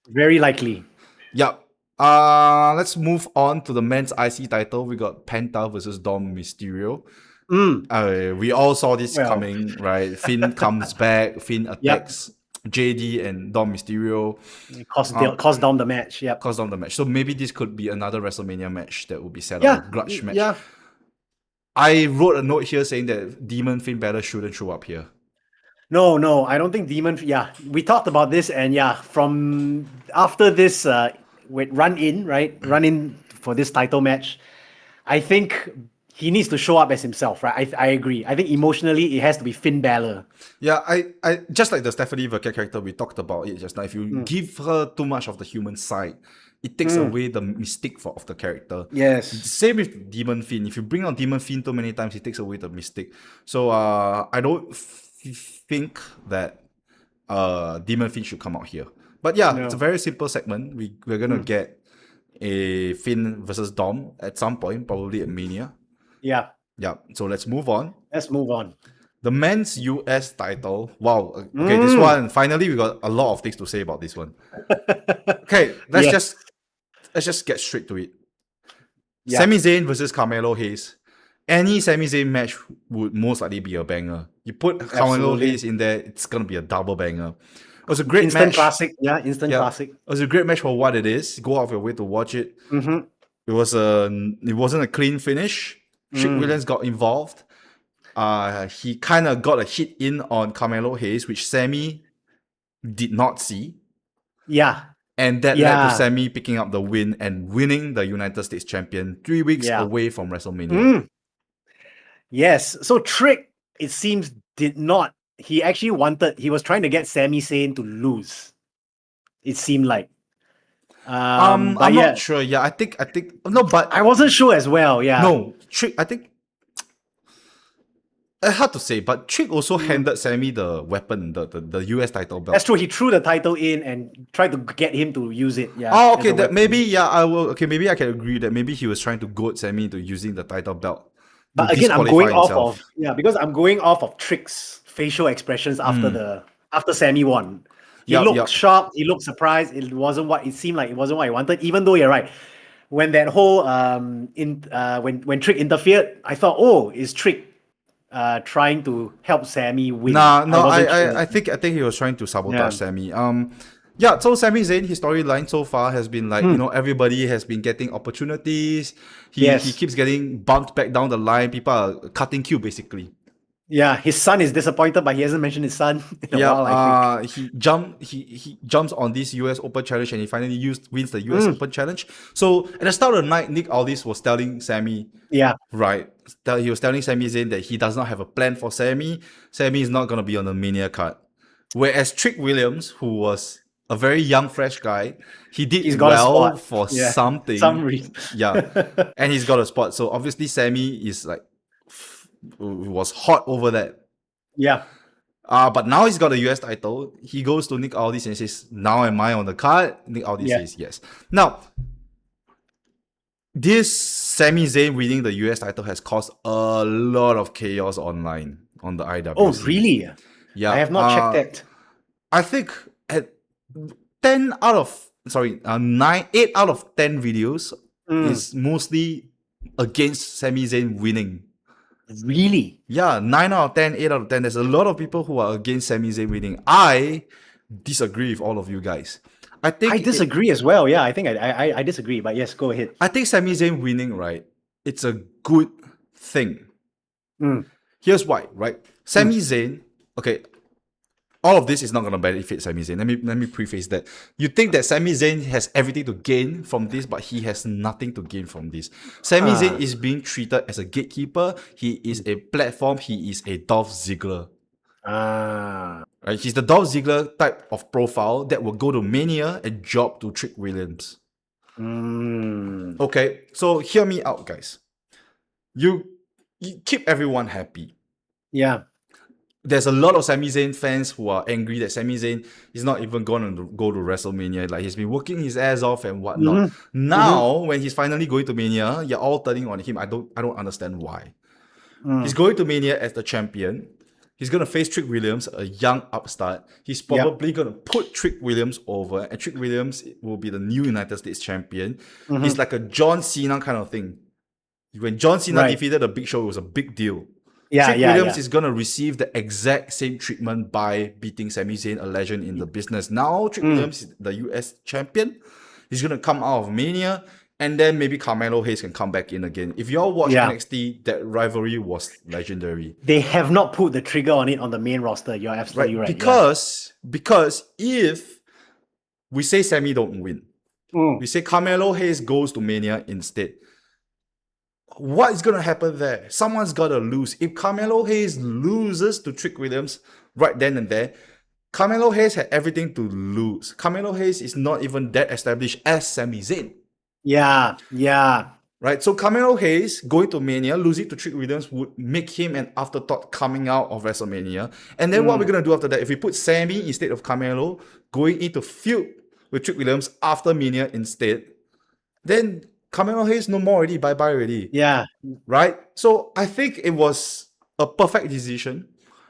very likely. Yeah. Let's move on to the men's IC title. We got Penta versus Dom Mysterio. We all saw this coming, right? Finn comes back. Finn attacks JD and Dom Mysterio. Cost down the match. Yep. Cost down the match. So maybe this could be another WrestleMania match that will be set Yeah. up, a grudge match. Yeah. I wrote a note here saying that Demon Finn Balor shouldn't show up here. No, I don't think Demon. Yeah, we talked about this, and yeah, from after this run in for this title match, I think he needs to show up as himself, right? I agree. I think emotionally it has to be Finn Balor. Yeah, I just like the Stephanie Verker character we talked about it just now. If you give her too much of the human side, it takes away the mystique of the character. Yes. Same with Demon Finn. If you bring out Demon Finn too many times, it takes away the mystique. So I don't think that Demon Finn should come out here. But yeah, it's a very simple segment. We're gonna get a Finn versus Dom at some point, probably at Mania. Yeah. Yeah. So let's move on. Let's move on. The men's US title. Wow. Okay, this one, finally we got a lot of things to say about this one. Okay, let's just get straight to it. Yeah. Sami Zayn versus Carmelo Hayes. Any Sami Zayn match would most likely be a banger. You put Carmelo Hayes in there, it's gonna be a double banger. It was a great Instant match. classic. Yeah, instant classic. It was a great match for what it is. Go out of your way to watch it. It wasn't a clean finish. Trick Williams got involved. He kind of got a hit in on Carmelo Hayes, which Sami did not see. Yeah. And that led to Sami picking up the win and winning the United States champion 3 weeks away from WrestleMania. Yes. So Trick, it seems, did not. He was trying to get Sami Zayn to lose. It seemed like. I'm not sure. Yeah, I think no, but I wasn't sure as well. Yeah. No, Trick. I think it's hard to say, but Trick also handed Sami the weapon, the US title belt. That's true. He threw the title in and tried to get him to use it. Yeah. Oh, okay. That maybe I will. Okay, maybe I can agree that maybe he was trying to goad Sami into using the title belt. But again, I'm going off of Trick's facial expressions after Sami won. He looked shocked. He looked surprised. It wasn't what it seemed like. It wasn't what he wanted. Even though you're right, when that whole when Trick interfered, I thought, oh, is Trick trying to help Sami win? I think he was trying to sabotage Sami. So Sami Zayn, his storyline so far has been like, everybody has been getting opportunities. He keeps getting bumped back down the line. People are cutting queue basically. Yeah, his son is disappointed, but he hasn't mentioned his son in a while, I think. He jumps on this US Open Challenge and he finally wins the US Open Challenge. So at the start of the night, Nick Aldis was telling Sami, he was telling Sami Zayn that he does not have a plan for Sami. Sami is not going to be on the Mania card. Whereas Trick Williams, who was a very young, fresh guy, he did well for something. Some reason. And he's got a spot. So obviously Sami is like, was hot over that. Yeah. But now he's got a US title. He goes to Nick Aldis and says, now am I on the card? Nick Aldis says yes. Now, this Sami Zayn winning the US title has caused a lot of chaos online on the IWC. Oh, really? Yeah. I have not checked that. I think at 8 out of 10 videos is mostly against Sami Zayn winning. Really? Yeah, 9 out of 10, 8 out of 10. There's a lot of people who are against Sami Zayn winning. I disagree with all of you guys. I disagree as well. Yeah, I think I disagree. But yes, go ahead. I think Sami Zayn winning, right? It's a good thing. Here's why, right? Sami Zayn, okay, all of this is not going to benefit Sami Zayn. Let me preface that. You think that Sami Zayn has everything to gain from this, but he has nothing to gain from this. Sami Zayn is being treated as a gatekeeper. He is a platform. He is a Dolph Ziggler. Right? He's the Dolph Ziggler type of profile that will go to Mania and job to Trick Williams. Okay, so hear me out, guys. You keep everyone happy. Yeah. There's a lot of Sami Zayn fans who are angry that Sami Zayn is not even going to go to WrestleMania. Like, he's been working his ass off and whatnot. Now, when he's finally going to Mania, you're all turning on him. I don't understand why. He's going to Mania as the champion. He's going to face Trick Williams, a young upstart. He's probably going to put Trick Williams over, and Trick Williams will be the new United States champion. He's like a John Cena kind of thing. When John Cena defeated the Big Show, it was a big deal. Yeah, Trick yeah, Williams yeah. is gonna receive the exact same treatment by beating Sami Zayn, a legend in the business. Now Trick Williams is the US champion. He's gonna come out of Mania, and then maybe Carmelo Hayes can come back in again. If y'all watch Yeah. NXT, that rivalry was legendary. They have not put the trigger on it on the main roster. You're absolutely right. Because if we say Sami don't win, we say Carmelo Hayes goes to Mania instead. What is gonna happen there? Someone's gotta lose. If Carmelo Hayes loses to Trick Williams right then and there, Carmelo Hayes had everything to lose. Carmelo Hayes is not even that established as Sami Zayn. Yeah, yeah. Right? So Carmelo Hayes going to Mania, losing to Trick Williams would make him an afterthought coming out of WrestleMania. And then what we're gonna do after that, if we put Sami instead of Carmelo going into feud with Trick Williams after Mania instead, then Carmelo Hayes no more already, bye-bye already. Yeah. Right? So I think it was a perfect decision.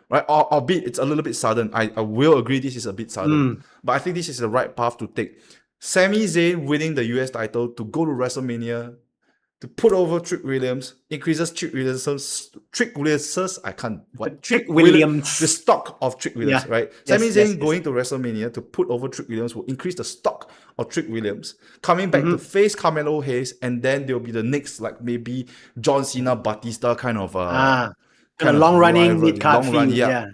Right? Albeit it's a little bit sudden. I will agree this is a bit sudden. But I think this is the right path to take. Sami Zayn winning the US title to go to WrestleMania to put over Trick Williams, increases Trick Williams, the stock of Trick Williams, Yeah. right? Yes, Sami yes, Zayn yes. going to WrestleMania to put over Trick Williams will increase the stock of Trick Williams, coming back to face Carmelo Hayes, and then there'll be the next, like maybe John Cena, Batista kind of long running mid-card feud. Yeah.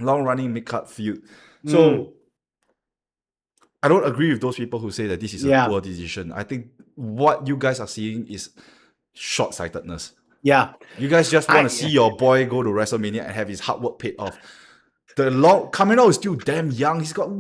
Long running mid-card feud. So I don't agree with those people who say that this is a poor decision. I think what you guys are seeing is short-sightedness. Yeah. You guys just want to see your boy go to WrestleMania and have his hard work paid off. Carmelo is still damn young. He's got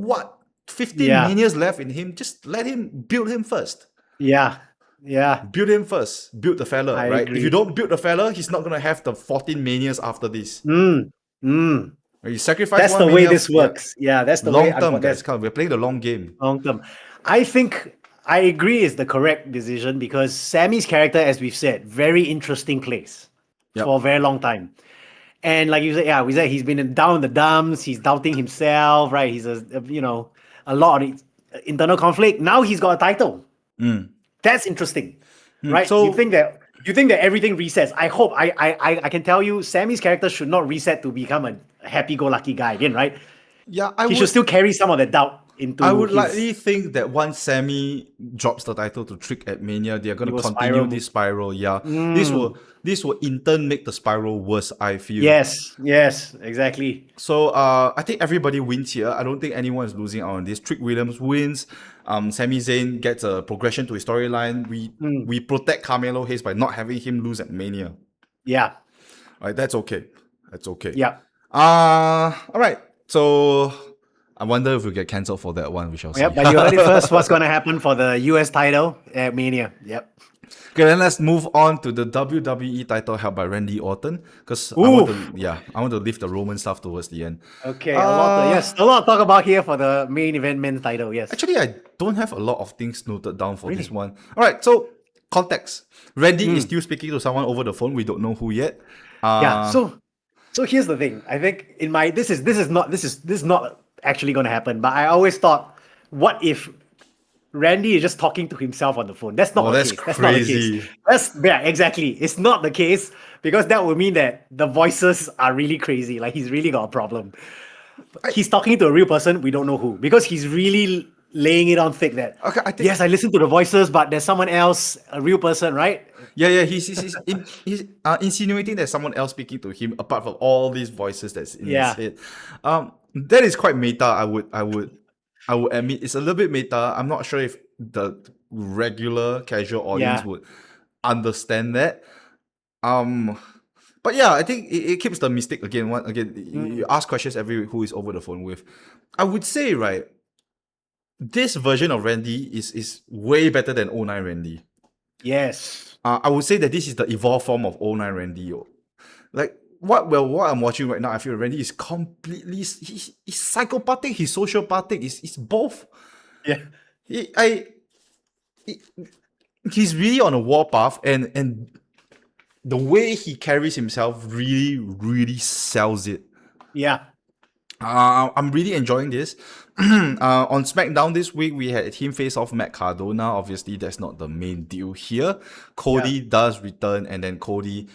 15 Manias left in him. Just let him build him first. Yeah. Yeah. Build him first. Build the fella, I right? agree. If you don't build the fella, he's not gonna have the 14 Manias after this. You sacrifice That's one the way Mania, this works. Yeah, that's the way. long term, guys. We're playing the long game. Long term. I think I agree is the correct decision because Sami's character, as we've said, very interesting place for a very long time. And like you said, we said he's been down in the dumps. He's doubting himself, right? He's a lot of internal conflict. Now he's got a title. That's interesting, right? So you think that everything resets. I hope I can tell you, Sami's character should not reset to become a happy-go-lucky guy again, right? Yeah, he should still carry some of the doubt into. I would likely think that once Sami drops the title to Trick at Mania, they're going to continue this spiral. Yeah, this will in turn make the spiral worse, I feel. Yes, exactly. So I think everybody wins here. I don't think anyone is losing out on this. Trick Williams wins. Sami Zayn gets a progression to his storyline. We protect Carmelo Hayes by not having him lose at Mania. Yeah. Right, that's okay. Yeah. All right. So I wonder if we get cancelled for that one. We shall see. Yep, but you heard it first. What's going to happen for the US title at Mania? Yep. Okay, then let's move on to the WWE title held by Randy Orton. Because I want to leave the Roman stuff towards the end. Okay, a lot to talk about here for the main event men's title. Yes. Actually, I don't have a lot of things noted down for this one. All right, so context. Randy is still speaking to someone over the phone. We don't know who yet. So here's the thing. I think in my this is not actually going to happen. But I always thought, what if Randy is just talking to himself on the phone? That's not the case. Crazy. That's not the case. Exactly. It's not the case because that would mean that the voices are really crazy. Like he's really got a problem. He's talking to a real person. We don't know who because he's really laying it on thick that yes, I listen to the voices, but there's someone else, a real person, right? Yeah. He's insinuating there's someone else speaking to him apart from all these voices that's in his head. That is quite meta. I would admit it's a little bit meta. I'm not sure if the regular casual audience would understand that. But yeah, I think it keeps the mystic again. You ask questions every week who is over the phone with. I would say, right, this version of Randy is way better than 09 Randy. Yes. I would say that this is the evolved form of 09 Randy. Like what I'm watching right now, I feel Randy is completely he's psychopathic, he's sociopathic, he's both. Yeah. He's really on a warpath and the way he carries himself really, really sells it. Yeah. I'm really enjoying this. On SmackDown this week, we had him face off Matt Cardona. Obviously, that's not the main deal here. Cody does return, and then Cody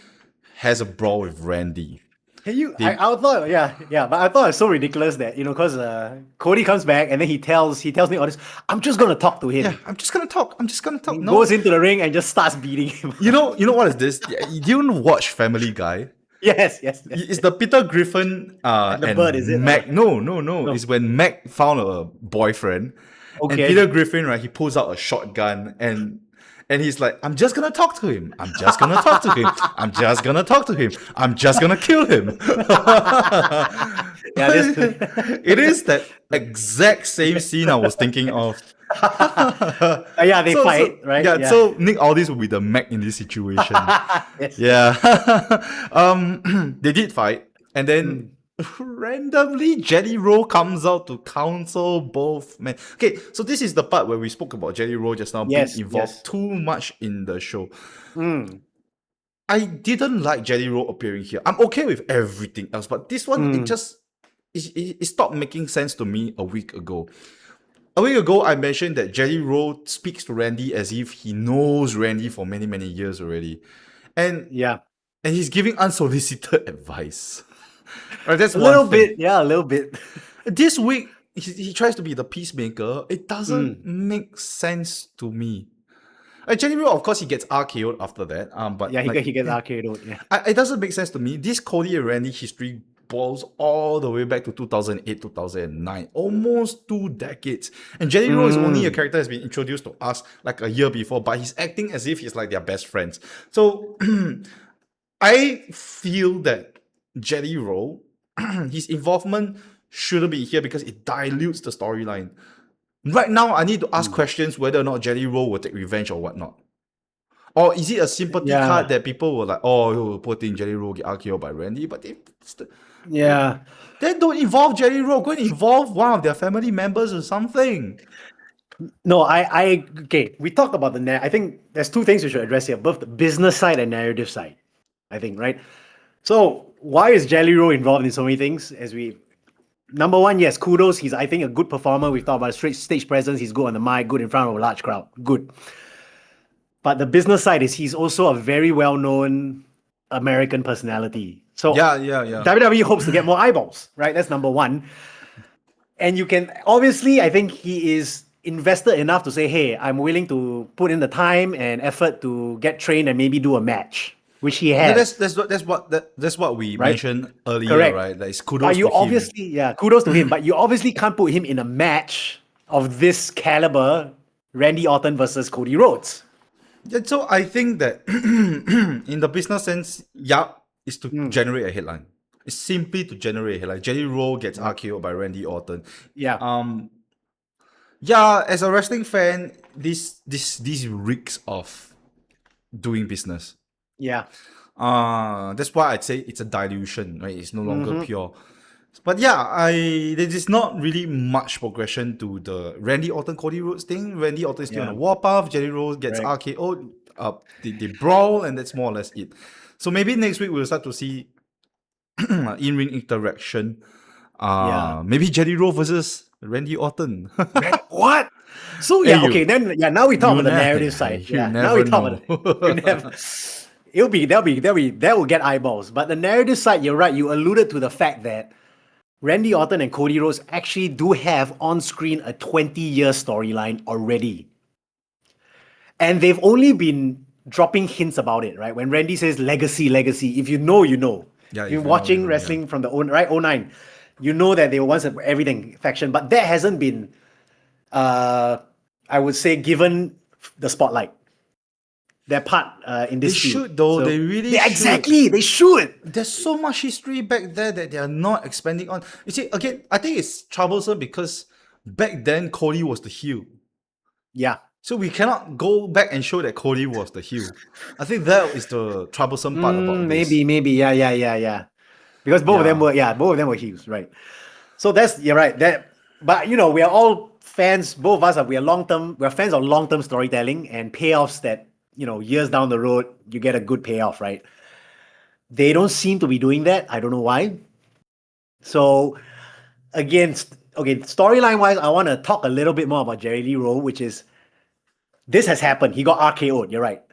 has a brawl with Randy. Can you? I thought, but I thought it's so ridiculous that because Cody comes back and then he tells me all this. I'm just gonna talk to him. Yeah, I'm just gonna talk. He No. goes into the ring and just starts beating him. You know what is this? You didn't watch Family Guy? Yes. It's the Peter Griffin and the bird, is it? Mac. No. It's when Mac found a boyfriend. Okay. And Peter Griffin, right, he pulls out a shotgun and he's like, I'm just gonna talk to him. I'm just gonna talk to him. I'm just gonna talk to him. I'm just gonna kill him. Yeah, it is that exact same scene I was thinking of. They fight, right? Yeah, so Nick Aldis will be the Mac in this situation. Yes. Yeah. They did fight, and then randomly Jelly Roll comes out to counsel both men. Okay, so this is the part where we spoke about Jelly Roll just now being involved too much in the show. I didn't like Jelly Roll appearing here. I'm okay with everything else, but this one it stopped making sense to me a week ago. A week ago, I mentioned that Jelly Roll speaks to Randy as if he knows Randy for many, many years already. And he's giving unsolicited advice. Right, that's a little bit. This week, he tries to be the peacemaker. It doesn't make sense to me. Jelly Roll, of course, he gets RKO'd after that. But he gets RKO'd. Yeah. It doesn't make sense to me. This Cody and Randy history boils all the way back to 2008, 2009, almost 2 decades. And Jelly Roll is only a character that's been introduced to us like a year before, but he's acting as if he's like their best friends. So I feel that Jelly Roll, his involvement shouldn't be here because it dilutes the storyline. Right now, I need to ask questions whether or not Jelly Roll will take revenge or whatnot. Or is it a sympathy card that people were like, oh, poor thing, Jelly Roll get RKO by Randy, but then don't involve Jelly Roll. Go and involve one of their family members or something. No, okay. We talked about I think there's 2 things we should address here, both the business side and narrative side. I think, right? So why is Jelly Roll involved in so many things? Number one, yes, kudos. He's, I think, a good performer. We've talked about stage presence. He's good on the mic, good in front of a large crowd. Good. But the business side is he's also a very well-known American personality. So WWE hopes to get more eyeballs, right? That's number one. And you can, obviously, I think he is invested enough to say, hey, I'm willing to put in the time and effort to get trained and maybe do a match, which he has. That's what we mentioned earlier, correct. Right? Like, kudos to him. Kudos to him. But you obviously can't put him in a match of this caliber, Randy Orton versus Cody Rhodes. Yeah, so I think that in the business sense, is to generate a headline. It's simply to generate a headline. Jelly Roll gets RKO by Randy Orton. As a wrestling fan, this reeks of doing business. That's why I'd say it's a dilution, right? It's no longer pure. But there is not really much progression to the Randy Orton Cody Rhodes thing. Randy Orton is still on a warpath. Jelly Roll gets RKO. They brawl, and that's more or less it. So maybe next week we'll start to see in-ring interaction. Maybe Jelly Roll versus Randy Orton. What? So now we talk about the narrative side. Now we talk about it. That will get eyeballs. But the narrative side, you're right. You alluded to the fact that Randy Orton and Cody Rhodes actually do have on screen a 20-year storyline already. And they've only been dropping hints about it, right? When Randy says legacy, if you know, you know. If you're watching wrestling from the 09, you know that they were once an everything faction, but that hasn't been, I would say, given the spotlight. Their part in this. They should, though. So, they really should. Exactly, they should. There's so much history back there that they are not expanding on. You see, again, I think it's troublesome because back then Cody was the heel. Yeah. So we cannot go back and show that Cody was the heel. I think that is the troublesome part about this. Maybe, yeah. Because both of them were heels, right? So you're right. But we are all fans. Both of us we are fans of long-term storytelling and payoffs that years down the road you get a good payoff, right? They don't seem to be doing that. I don't know why. So again, storyline wise, I want to talk a little bit more about Jelly Roll, which is this has happened. He got RKO'd. You're right.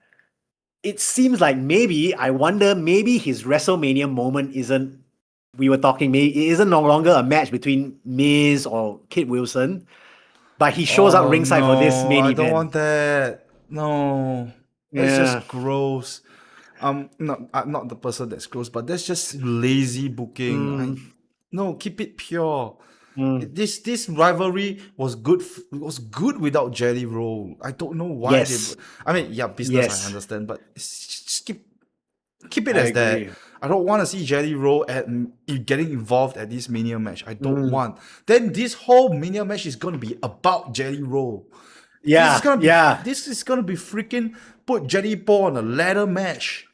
it seems like I wonder, maybe his WrestleMania moment isn't, we were talking, maybe it isn't no longer a match between Miz or Kid Wilson, but he shows up Oh ringside for this no, main I don't event. want that. No, that's Yeah. just gross. Not I'm not the person that's gross, but that's just lazy booking. Mm, No, keep it pure. mm. This rivalry was good. Was good without Jelly Roll. I don't know why they. Yes. I mean, yeah, business I Yes. understand, but just keep it I as that. agree. I don't want to see Jelly Roll getting involved at this Mania match. I don't Mm. want. Then this whole Mania match is gonna be about Jelly Roll. Yeah. Yeah. This is gonna be freaking put Jelly Paul on a ladder match.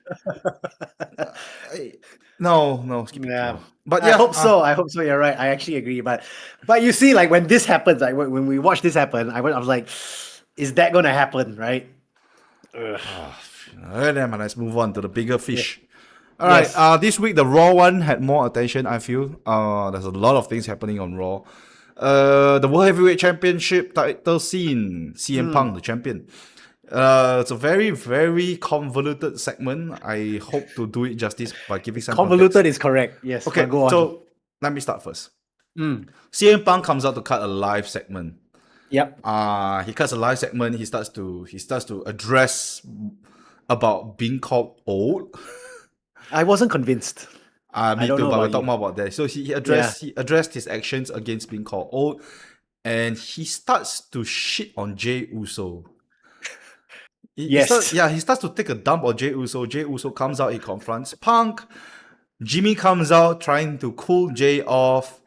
No, keep it Yeah. pure. But I yeah, hope so. I hope so. You're right. I actually agree. But you see, like when this happens, like when we watch this happen, I was like, is that gonna happen? Right? Ugh. then let's move on to the bigger Yeah. fish. All right. Yes. This week the Raw one had more attention. I feel. There's a lot of things happening on Raw. The World Heavyweight Championship title scene. CM Punk, the champion. It's a very, very convoluted segment. I hope to do it justice by giving some Convoluted context. is correct. Yes. Okay, But go on. so let me start first. Mm. CM Punk comes out to cut a live segment. Yep. He cuts a live segment. He starts to address about being called old. I wasn't convinced. Me don't too, know but we'll about talk you. more about that. So he addressed his actions against being called old, and he starts to shit on Jey Uso. Yes. He starts to take a dump on Jey Uso. Jey Uso comes out, he confronts Punk. Jimmy comes out trying to cool Jey off,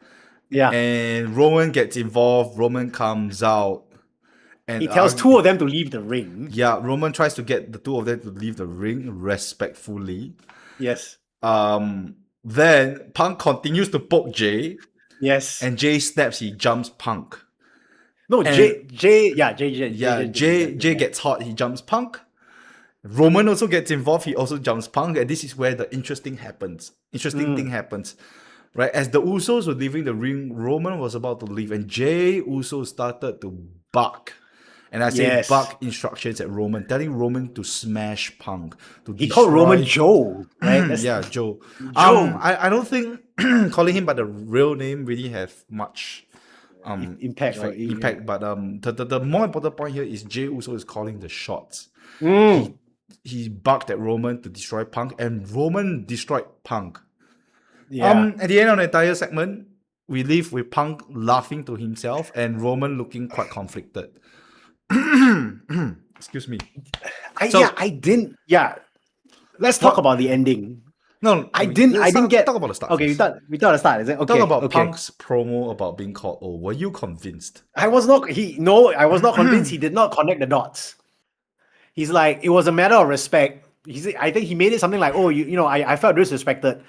Yeah. and Roman gets involved. Roman comes out, and He tells two of them to leave the ring. yeah, Roman tries to get the two of them to leave the ring respectfully. Yes. Then Punk continues to poke Jey, Yes. and Jey snaps. He jumps Punk. No, And- Jay Jey gets hot. He jumps Punk. Roman also gets involved. He also jumps Punk, and this is where the interesting thing happens. Right, as the Usos were leaving the ring, Roman was about to leave, and Jey Uso started to bark. And I say Yes. bark instructions at Roman, telling Roman to smash Punk. He called Roman Joe, right? Yeah, Joe. Joe. I don't think calling him by the real name really have much Impact. Or, impact. But the more important point here is Jey Uso is calling the shots. Mm. He barked at Roman to destroy Punk, and Roman destroyed Punk. Yeah. At the end of the entire segment, we leave with Punk laughing to himself and Roman looking quite conflicted. Excuse me. I didn't. Yeah. Let's talk about the ending. No, I didn't get. Talk about the start. Okay, we first. thought the start. Is it okay? Talk about okay. Punk's promo about being called old. Were you convinced? I was not. I was not convinced. He did not connect the dots. He's like, it was a matter of respect. I think he made it something like, oh, I felt disrespected.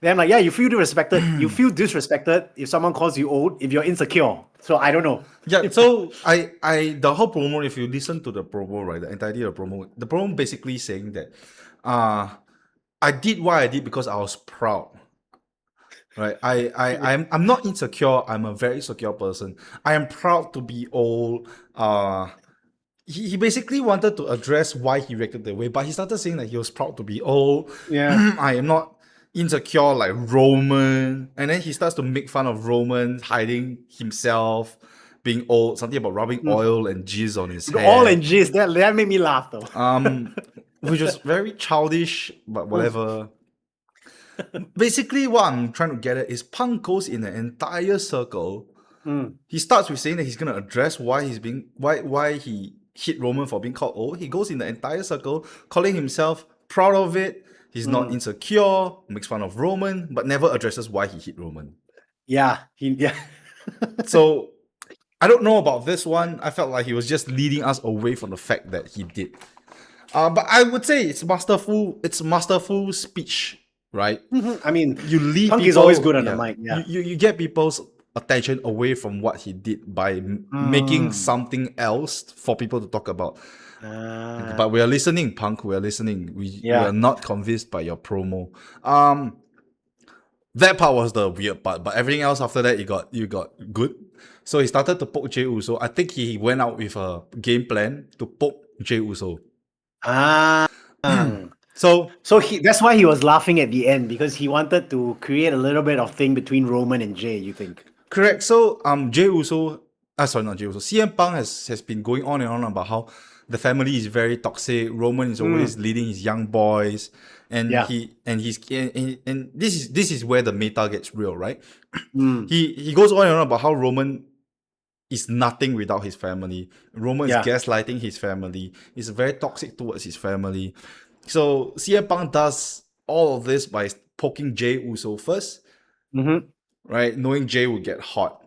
Then I'm like, yeah, you feel disrespected. You feel disrespected if someone calls you old, if you're insecure. So I don't know. Yeah, so the whole promo, if you listen to the promo, right, the entirety of the promo basically saying that I did what I did because I was proud. Right. I'm not insecure, I'm a very secure person. I am proud to be old. He basically wanted to address why he reacted that way, but he started saying that he was proud to be old. Yeah. I am not insecure like Roman. And then he starts to make fun of Roman hiding himself, being old, something about rubbing oil and jizz on his hair. All and jizz. That made me laugh though. Which was very childish, but whatever. Basically, what I'm trying to get at is Punk goes in an entire circle. He starts with saying that he's gonna address why he hit Roman for being called old. He goes in the entire circle, calling himself proud of it. He's not insecure, makes fun of Roman, but never addresses why he hit Roman. Yeah. So I don't know about this one. I felt like he was just leading us away from the fact that he did. But I would say it's masterful speech, right? I mean, You lead Punk people, is always good on the mic. Yeah. You get people's attention away from what he did by making something else for people to talk about. But we are listening, Punk. We are listening. We are not convinced by your promo. That part was the weird part, but everything else after that, you got good. So he started to poke Jey Uso. I think he went out with a game plan to poke Jey Uso. So So that's why he was laughing at the end, because he wanted to create a little bit of thing between Roman and Jey, you think? correct. So Jey Uso, sorry, not Jey Uso. CM Punk has been going on and on about how the family is very toxic. Roman is always leading his young boys, and Yeah. and this is where the meta gets real, right? He goes on and on about how Roman is nothing without his family. Roman is Yeah. gaslighting his family. He's very toxic towards his family. So CM Punk does all of this by poking Jey Uso first, right? Knowing Jey would get hot,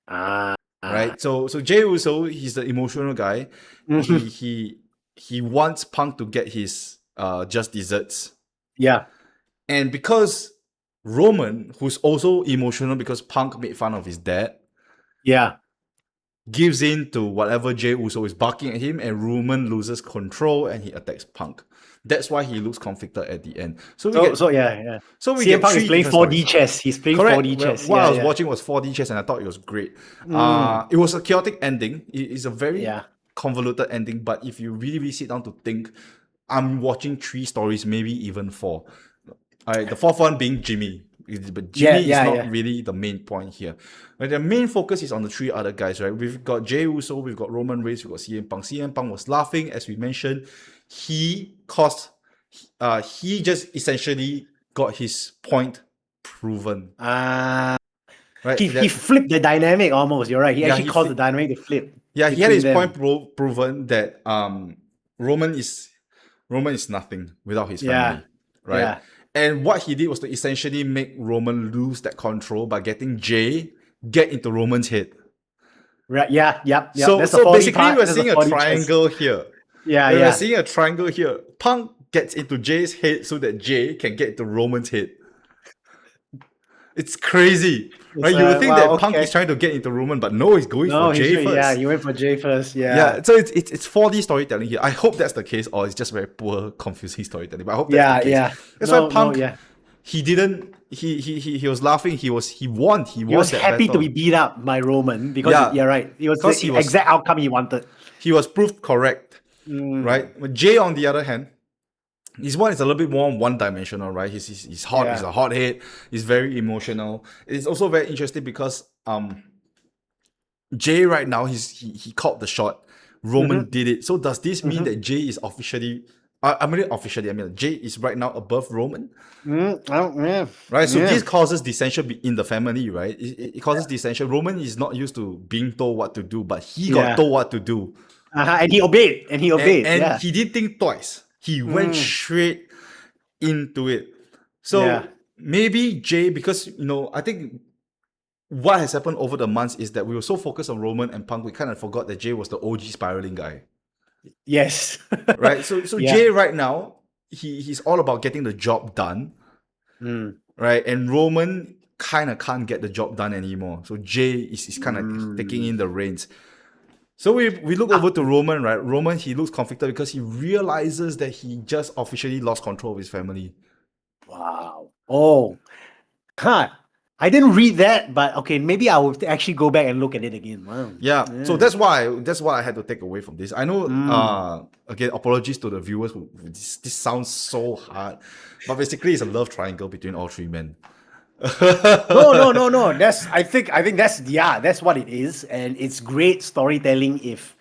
right? So Jey Uso, he's the emotional guy. He wants Punk to get his just desserts, Yeah. and because Roman, who's also emotional because Punk made fun of his dad, Yeah. gives in to whatever Jey Uso is barking at him, and Roman loses control and he attacks Punk. That's why he looks conflicted at the end. So we So yeah. So we CM get Punk is three playing different 4D stories. chess. He's playing Correct. 4D chess. What I was yeah. watching was 4D chess, and I thought it was great. It was a chaotic ending. It's a very convoluted ending, but if you really sit down to think, I'm watching 3 stories, maybe even 4. The fourth one being Jimmy. But Jimmy is not really the main point here. Right, the main focus is on the 3 other guys, right? We've got Jey Uso, we've got Roman Reigns, we've got CM Punk. CM Punk was laughing, as we mentioned. He just essentially got his point proven. Right? Right? He flipped the dynamic almost. You're right. He actually caused the dynamic to flip. Yeah, he had his point proven that Roman is nothing without his family. Right? Yeah. And what he did was to essentially make Roman lose that control by getting Jey get into Roman's head. Right. Yeah. Yep. So basically, we're seeing a triangle here. Yeah. We're seeing a triangle here. Punk gets into Jay's head so that Jey can get into Roman's head. It's crazy, right? You would think that Punk is trying to get into Roman, but no, he's going for Jey first. Yeah, he went for Jey first. Yeah. Yeah. So it's 4D storytelling here. I hope that's the case, or it's just very poor, confusing storytelling. But I hope that's the case. Yeah. That's why Punk. He didn't. He was laughing. He won. He was happy to be beat up by Roman because you're right. It was the exact outcome he wanted. He was proved correct, right? But Jey, on the other hand, his one is a little bit more one-dimensional, right? He's hot. He's a hothead. He's very emotional. It's also very interesting because Jey right now he caught the shot. Roman did it. So does this mean that Jey is officially? I mean Jey is right now above Roman. Right. So this causes dissension in the family, right? It causes dissension. Roman is not used to being told what to do, but he got told what to do. And he obeyed. And he didn't think twice. He went straight into it. So maybe Jey, because I think what has happened over the months is that we were so focused on Roman and Punk, we kind of forgot that Jey was the OG spiraling guy. Yes. Right. So Jey right now, he's all about getting the job done. Right. And Roman kind of can't get the job done anymore. So Jey is kind of taking in the reins. So we look over to Roman, right? Roman, he looks conflicted because he realizes that he just officially lost control of his family. Wow. Oh. I didn't read that, but okay, maybe I will actually go back and look at it again. Wow. Yeah. So that's what I had to take away from this. I know again, apologies to the viewers who this sounds so hard. But basically it's a love triangle between all 3 men. No. I think that's what it is, and it's great storytelling if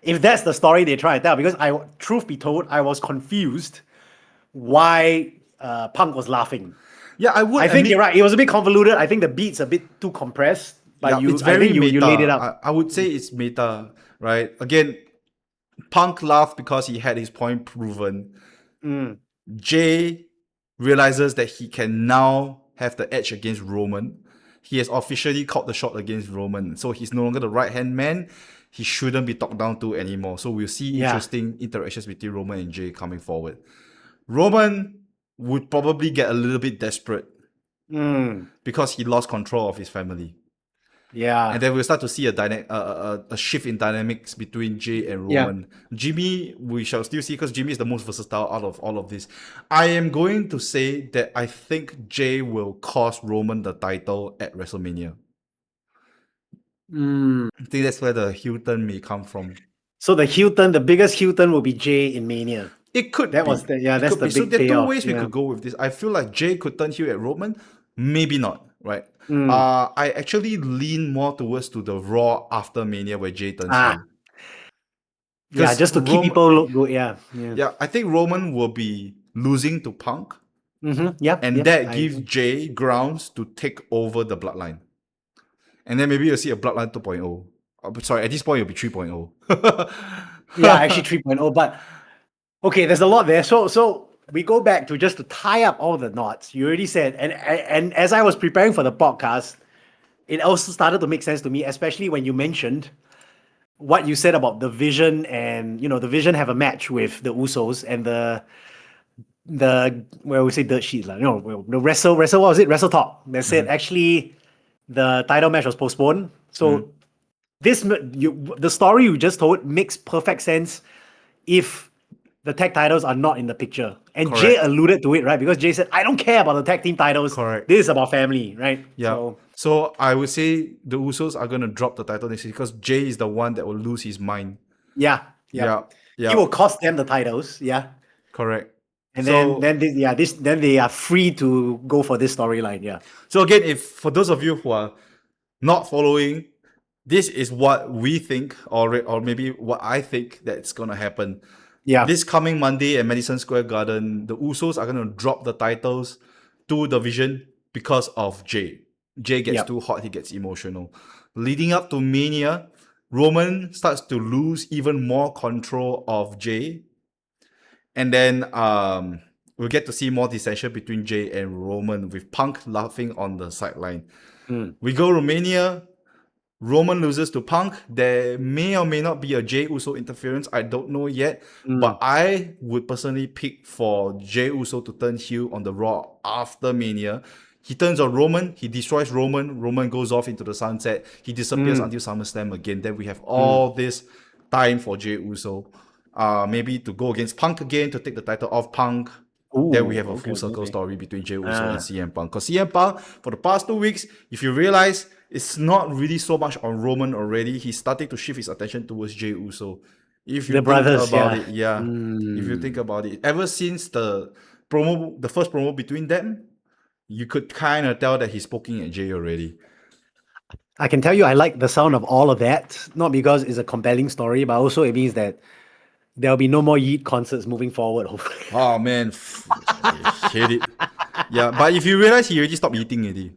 that's the story they try to tell. Because truth be told, I was confused why Punk was laughing. Yeah, I think you're right. It was a bit convoluted. I think the beat's a bit too compressed. But it's very meta. You laid it up. I would say it's meta, right? Again, Punk laughed because he had his point proven. Jey realizes that he can now have the edge against Roman. He has officially caught the shot against Roman. So he's no longer the right-hand man. He shouldn't be talked down to anymore. So we'll see interesting interactions between Roman and Jey coming forward. Roman would probably get a little bit desperate because he lost control of his family. Yeah. And then we'll start to see a shift in dynamics between Jey and Roman. Jimmy, we shall still see because Jimmy is the most versatile out of all of this. I am going to say that I think Jey will cost Roman the title at WrestleMania. I think that's where the heel turn may come from. So the biggest heel turn will be Jey in Mania. It could That be. was the It that's could the be. So big there are two payoff. ways we Yeah. could go with this. I feel like Jey could turn heel at Roman. Maybe not, right? Mm. I actually lean more towards to the Raw after Mania where Jey turns Ah. heel. Yeah, just to keep people look good. Yeah. Yeah, I think Roman will be losing to Punk, Yeah. and that gives Jey grounds to take over the Bloodline. And then maybe you'll see a Bloodline 2.0. Sorry, at this point it'll be 3.0. Yeah, actually 3.0. But okay, there's a lot there. So we go back to just to tie up all the knots. You already said, and as I was preparing for the podcast, it also started to make sense to me, especially when you mentioned what you said about the Vision, and the Vision have a match with the Usos, and the we say dirt sheets, like the wrestle what was it? Wrestle Talk. They said actually the title match was postponed. So the story you just told makes perfect sense if the tag titles are not in the picture. And Correct. Jey alluded to it, right? Because Jey said, I don't care about the tag team titles. Correct. This is about family, right? Yeah. So I would say the Usos are going to drop the title next week because Jey is the one that will lose his mind. Yeah. He will cost them the titles. Yeah. Correct. And then they are free to go for this storyline. Yeah. So again, if for those of you who are not following, this is what we think, or maybe what I think that's gonna happen. Yeah. This coming Monday at Madison Square Garden, the Usos are gonna drop the titles to the Vision because of Jey. Jey gets too hot, he gets emotional. Leading up to Mania, Roman starts to lose even more control of Jey. And then we'll get to see more dissension between Jey and Roman with Punk laughing on the sideline. We go Romania. Roman loses to Punk. There may or may not be a Jey Uso interference. I don't know yet. But I would personally pick for Jey Uso to turn heel on the Raw after Mania. He turns on Roman. He destroys Roman. Roman goes off into the sunset. He disappears until SummerSlam again. Then we have all this time for Jey Uso. Maybe to go against Punk again to take the title off Punk. Then we have a full circle story between Jey Uso and CM Punk. Because CM Punk, for the past 2 weeks, if you realize, it's not really so much on Roman already. He's starting to shift his attention towards Jey Uso. If you think about it, if you think about it, ever since the first promo between them, you could kind of tell that he's poking at Jey already. I can tell you I like the sound of all of that, not because it's a compelling story, but also it means that there'll be no more Yeet concerts moving forward, hopefully. Oh man, I hate it. Yeah, but if you realize he already stopped eating already.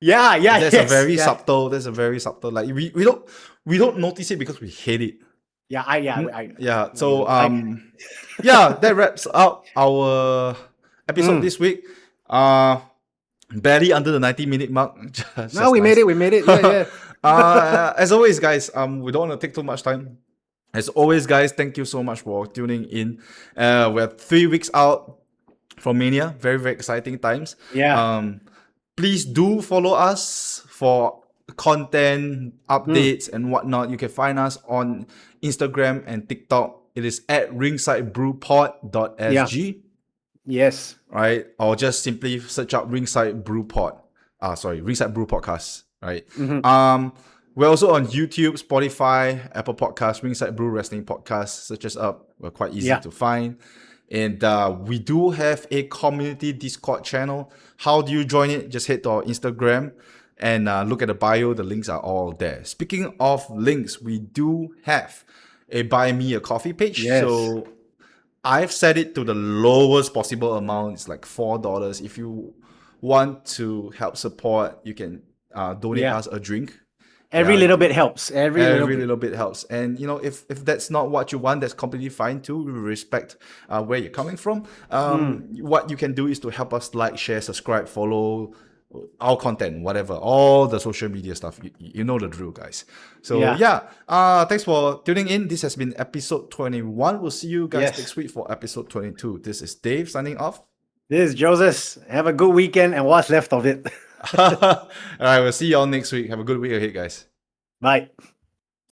Yeah. That's a very subtle. That's a very subtle. Like we don't notice it because we hate it. Yeah. So that wraps up our episode this week. Barely under the 90-minute mark. No, we made it. Yeah. As always, guys, we don't want to take too much time. As always, guys, thank you so much for tuning in. We're 3 weeks out from Mania. Very, very exciting times. Yeah. Please do follow us for content, updates, and whatnot. You can find us on Instagram and TikTok. It is at ringsidebrewpod.sg. Yes. Right? Or just simply search out Ringside Brew Pod. Ringside Brew Podcast. Right? We're also on YouTube, Spotify, Apple Podcasts, Ringside Brew Wrestling Podcast. Search us up. We're quite easy to find. And we do have a community Discord channel. How do you join it? Just head to our Instagram and look at the bio. The links are all there. Speaking of links, we do have a Buy Me a Coffee page. Yes. So I've set it to the lowest possible amount. It's like $4. If you want to help support, you can donate us a drink. Every little bit helps. Every little bit helps. And if that's not what you want, that's completely fine too. We respect where you're coming from. What you can do is to help us like, share, subscribe, follow our content, whatever, all the social media stuff. You know the drill, guys. So thanks for tuning in. This has been episode 21. We'll see you guys next week for episode 22. This is Dave signing off. This is Joseph. Have a good weekend and what's left of it. All right, we'll see you all next week. Have a good week ahead, guys. Bye.